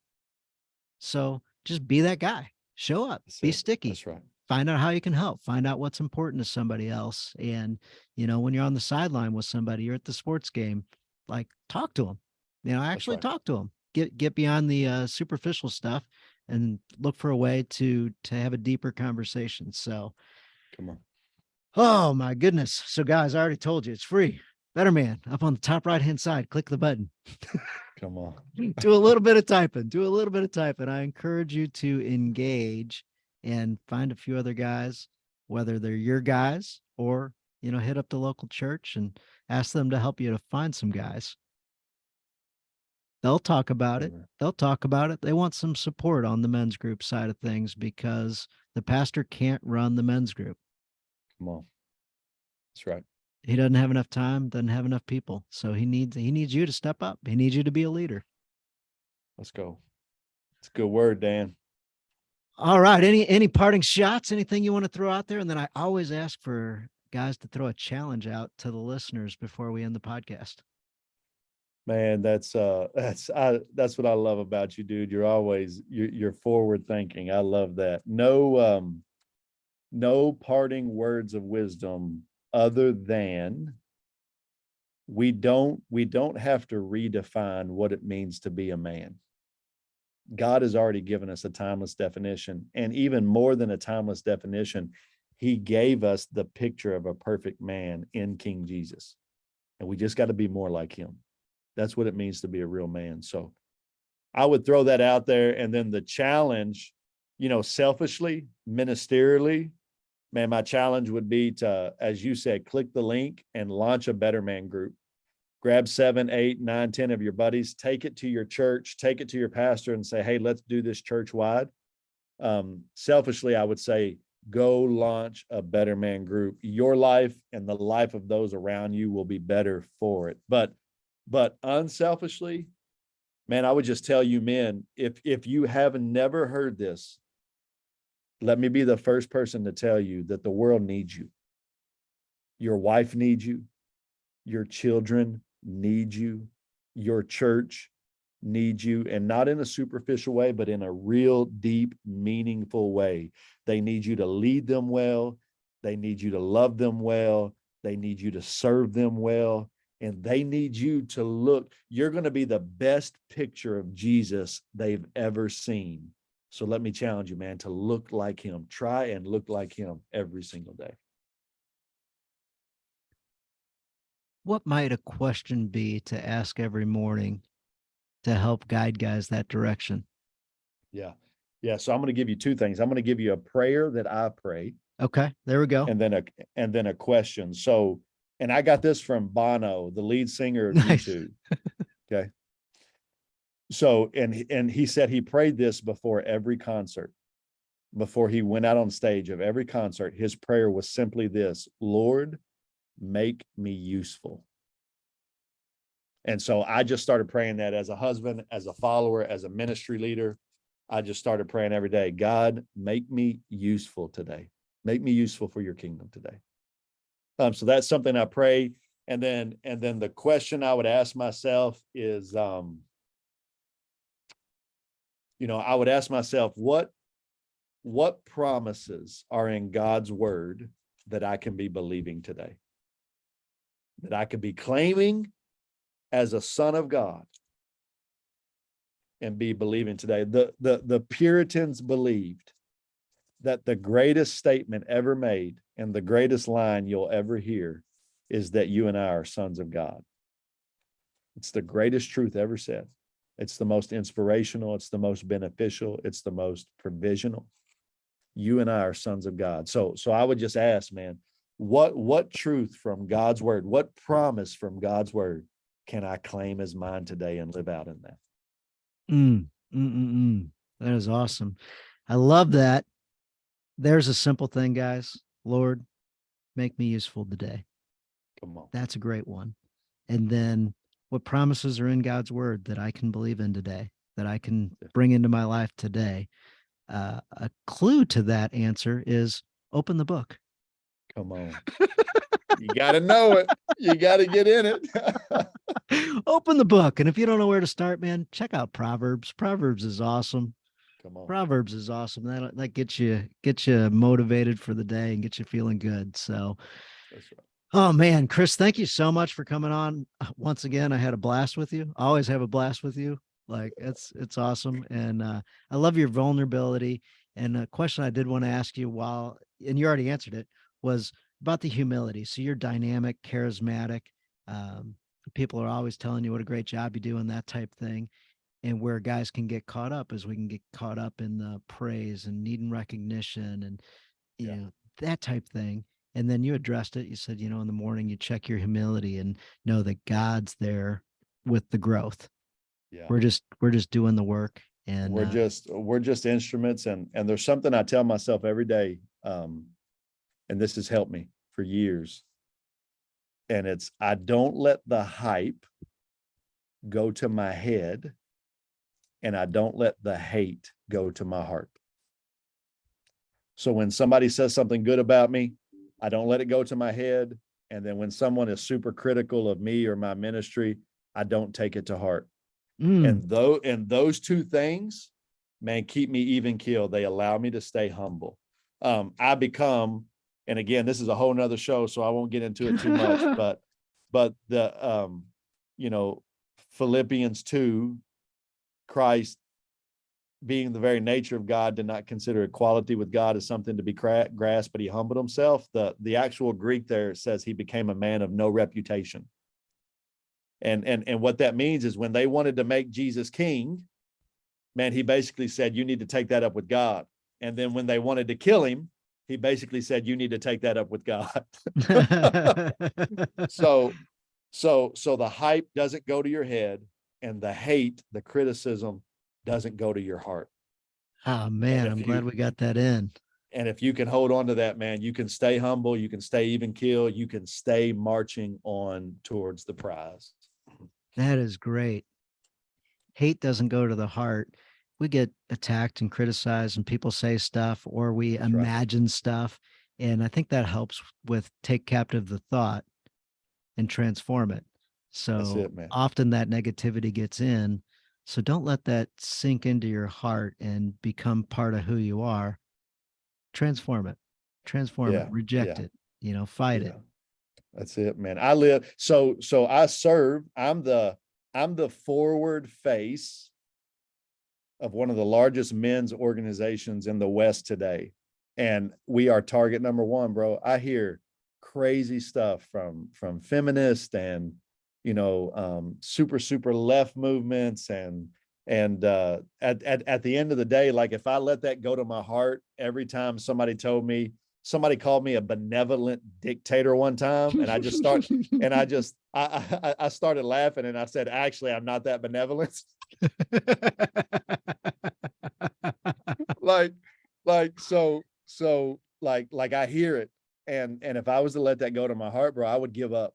So just be that guy. Show up. Be sticky. That's right. Find out how you can help. Find out what's important to somebody else. And, when you're on the sideline with somebody, you're at the sports game, like talk to them, actually talk to them, get beyond the superficial stuff and look for a way to have a deeper conversation. So come on. Oh my goodness. So guys, I already told you it's free. Better Man up on the top right-hand side, click the button. Come on. Do a little bit of typing. I encourage you to engage and find a few other guys, whether they're your guys or, hit up the local church and ask them to help you to find some guys. They'll talk about it. They want some support on the men's group side of things because the pastor can't run the men's group. Come on. That's right. He doesn't have enough time, doesn't have enough people. So he needs you to step up. He needs you to be a leader. Let's go. It's a good word, Dan. All right. Any parting shots, anything you want to throw out there? And then I always ask for guys to throw a challenge out to the listeners before we end the podcast. Man, that's what I love about you, dude. You're forward thinking. I love that. No parting words of wisdom other than we don't have to redefine what it means to be a man. God has already given us a timeless definition, and even more than a timeless definition, he gave us the picture of a perfect man in King Jesus. And we just got to be more like him. That's what it means to be a real man. So I would throw that out there. And then the challenge, selfishly, ministerially, man, my challenge would be to, as you said, click the link and launch a Better Man group. Grab 7, 8, 9, 10 of your buddies, take it to your church, take it to your pastor and say, hey, let's do this church wide. Selfishly, I would say, go launch a Better Man group. Your life and the life of those around you will be better for it. But unselfishly, man, I would just tell you men, if you have never heard this, let me be the first person to tell you that the world needs you. Your wife needs you. Your children need you. Your church needs you, and not in a superficial way, but in a real deep, meaningful way. They need you to lead them well. They need you to love them well. They need you to serve them well. and they need you to look. You're going to be the best picture of Jesus they've ever seen. So let me challenge you, man, to look like him. Try and look like him every single day. What might a question be to ask every morning to help guide guys that direction? Yeah. Yeah. So I'm going to give you two things. I'm going to give you a prayer that I pray, Okay, there we go. and then a question. So, and I got this from Bono, the lead singer of Nice. U2. Okay. So, and he said he prayed this before every concert. Before he went out on stage of every concert, his prayer was simply this: Lord, make me useful. And so I just started praying that as a husband, as a follower, as a ministry leader. I just started praying every day, God, make me useful today. Make me useful for your kingdom today. So that's something I pray. And then the question I would ask myself is, I would ask myself, what promises are in God's word that I can be believing today, that I could be claiming as a son of God and be believing today. The Puritans believed that the greatest statement ever made and the greatest line you'll ever hear is that you and I are sons of God. It's the greatest truth ever said. It's the most inspirational. It's the most beneficial. It's the most provisional. You and I are sons of God. So I would just ask, man, what truth from God's word, what promise from God's word can I claim as mine today and live out in that? That is awesome. I love that. There's a simple thing, guys. Lord, make me useful today. Come on. That's a great one. And then what promises are in God's word that I can believe in today, that I can bring into my life today? A clue to that answer is open the book. Come on. You got to know it. You got to get in it. Open the book. And if you don't know where to start, man, check out Proverbs. Proverbs is awesome. Come on. Proverbs is awesome. That gets you motivated for the day and gets you feeling good. So That's right. Oh man, Chris, thank you so much for coming on. Once again, I had a blast with you. I always have a blast with you. Like it's awesome. And I love your vulnerability. And a question I did want to ask you and you already answered it, was about the humility. So you're dynamic, charismatic. Um, People are always telling you what a great job you do and that type thing. And where guys can get caught up is we can get caught up in the praise and needing recognition and you know that type thing. And then you addressed it. You said, in the morning you check your humility and know that God's there with the growth. Yeah. We're just doing the work, and we're just instruments. And there's something I tell myself every day. And this has helped me for years. And it's, I don't let the hype go to my head, and I don't let the hate go to my heart. So when somebody says something good about me, I don't let it go to my head. And then when someone is super critical of me or my ministry, I don't take it to heart. And those two things, man, keep me even keeled. They allow me to stay humble. I become, and again, this is a whole nother show, so I won't get into it too much, but the, Philippians 2, Christ, being the very nature of God, did not consider equality with God as something to be grasped, but he humbled himself. The actual Greek there says he became a man of no reputation. And what that means is when they wanted to make Jesus king, man, he basically said, you need to take that up with God. And then when they wanted to kill him, he basically said, you need to take that up with God. So the hype doesn't go to your head, and the hate, the criticism doesn't go to your heart. Oh man, I'm glad we got that in. And if you can hold on to that, man, you can stay humble, you can stay even keel, you can stay marching on towards the prize. That is great. Hate doesn't go to the heart. We get attacked and criticized, and people say stuff, or we imagine stuff. And I think that helps with take captive the thought and transform it. So often that negativity gets in. So don't let that sink into your heart and become part of who you are. Transform it, reject it, fight it. That's it, man. I live so I serve. I'm the forward face of one of the largest men's organizations in the West today. And we are target number one, bro. I hear crazy stuff from feminists and super left movements and at the end of the day, like if I let that go to my heart every time somebody called me a benevolent dictator one time, and I just start and I started laughing and I said, actually, I'm not that benevolent. like like I hear it, and if I was to let that go to my heart, bro, I would give up.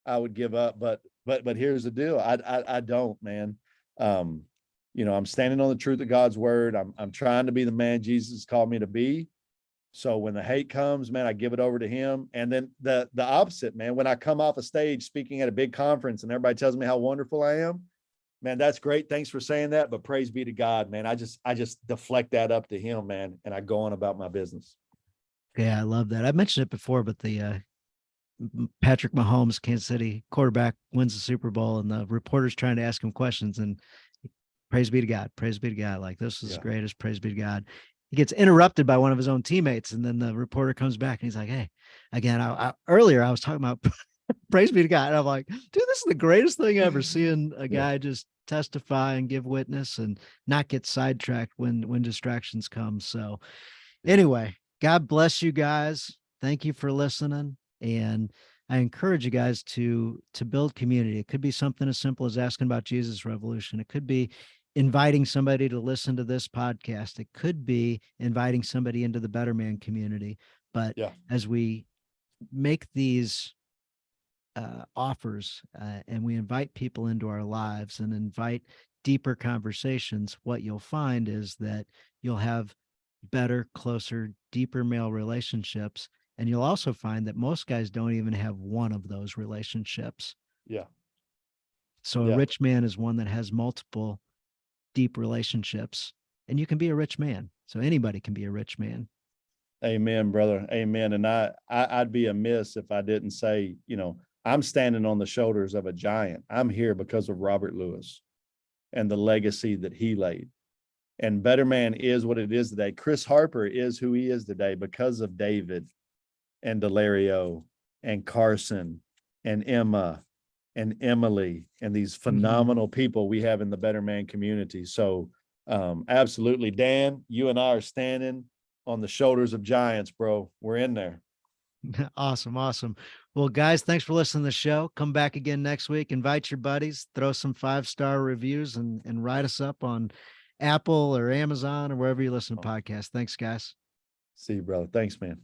But here's the deal. I don't, man. I'm standing on the truth of God's word. I'm trying to be the man Jesus called me to be. So when the hate comes, man, I give it over to him. And then the opposite, man, when I come off a stage speaking at a big conference and everybody tells me how wonderful I am, man, that's great. Thanks for saying that. But praise be to God, man. I just deflect that up to him, man. And I go on about my business. Yeah, I love that. I mentioned it before, but the Patrick Mahomes, Kansas City quarterback, wins the Super Bowl, and the reporter's trying to ask him questions, and praise be to God, praise be to God. Like, this is the greatest, praise be to God. He gets interrupted by one of his own teammates, and then the reporter comes back and he's like, hey, again, earlier I was talking about praise be to God. And I'm like, dude, this is the greatest thing ever, seeing a guy just testify and give witness and not get sidetracked when distractions come. So anyway, God bless you guys. Thank you for listening. And I encourage you guys to build community. It could be something as simple as asking about Jesus Revolution. It could be inviting somebody to listen to this podcast. It could be inviting somebody into the Better Man community. But as we make these offers and we invite people into our lives and invite deeper conversations, what you'll find is that you'll have better, closer, deeper male relationships. And you'll also find that most guys don't even have one of those relationships. Yeah. So a rich man is one that has multiple deep relationships, and you can be a rich man. So anybody can be a rich man. Amen, brother. Amen. And I'd be amiss if I didn't say, I'm standing on the shoulders of a giant. I'm here because of Robert Lewis and the legacy that he laid. And Better Man is what it is today. Chris Harper is who he is today because of David and Delario and Carson and Emma and Emily and these phenomenal people we have in the Better Man community. So absolutely, Dan, you and I are standing on the shoulders of giants, bro. We're in there. Awesome. Well, guys, thanks for listening to the show. Come back again next week. Invite your buddies, throw some 5-star reviews and write us up on Apple or Amazon or wherever you listen to podcasts. Thanks, guys. See you, brother. Thanks, man.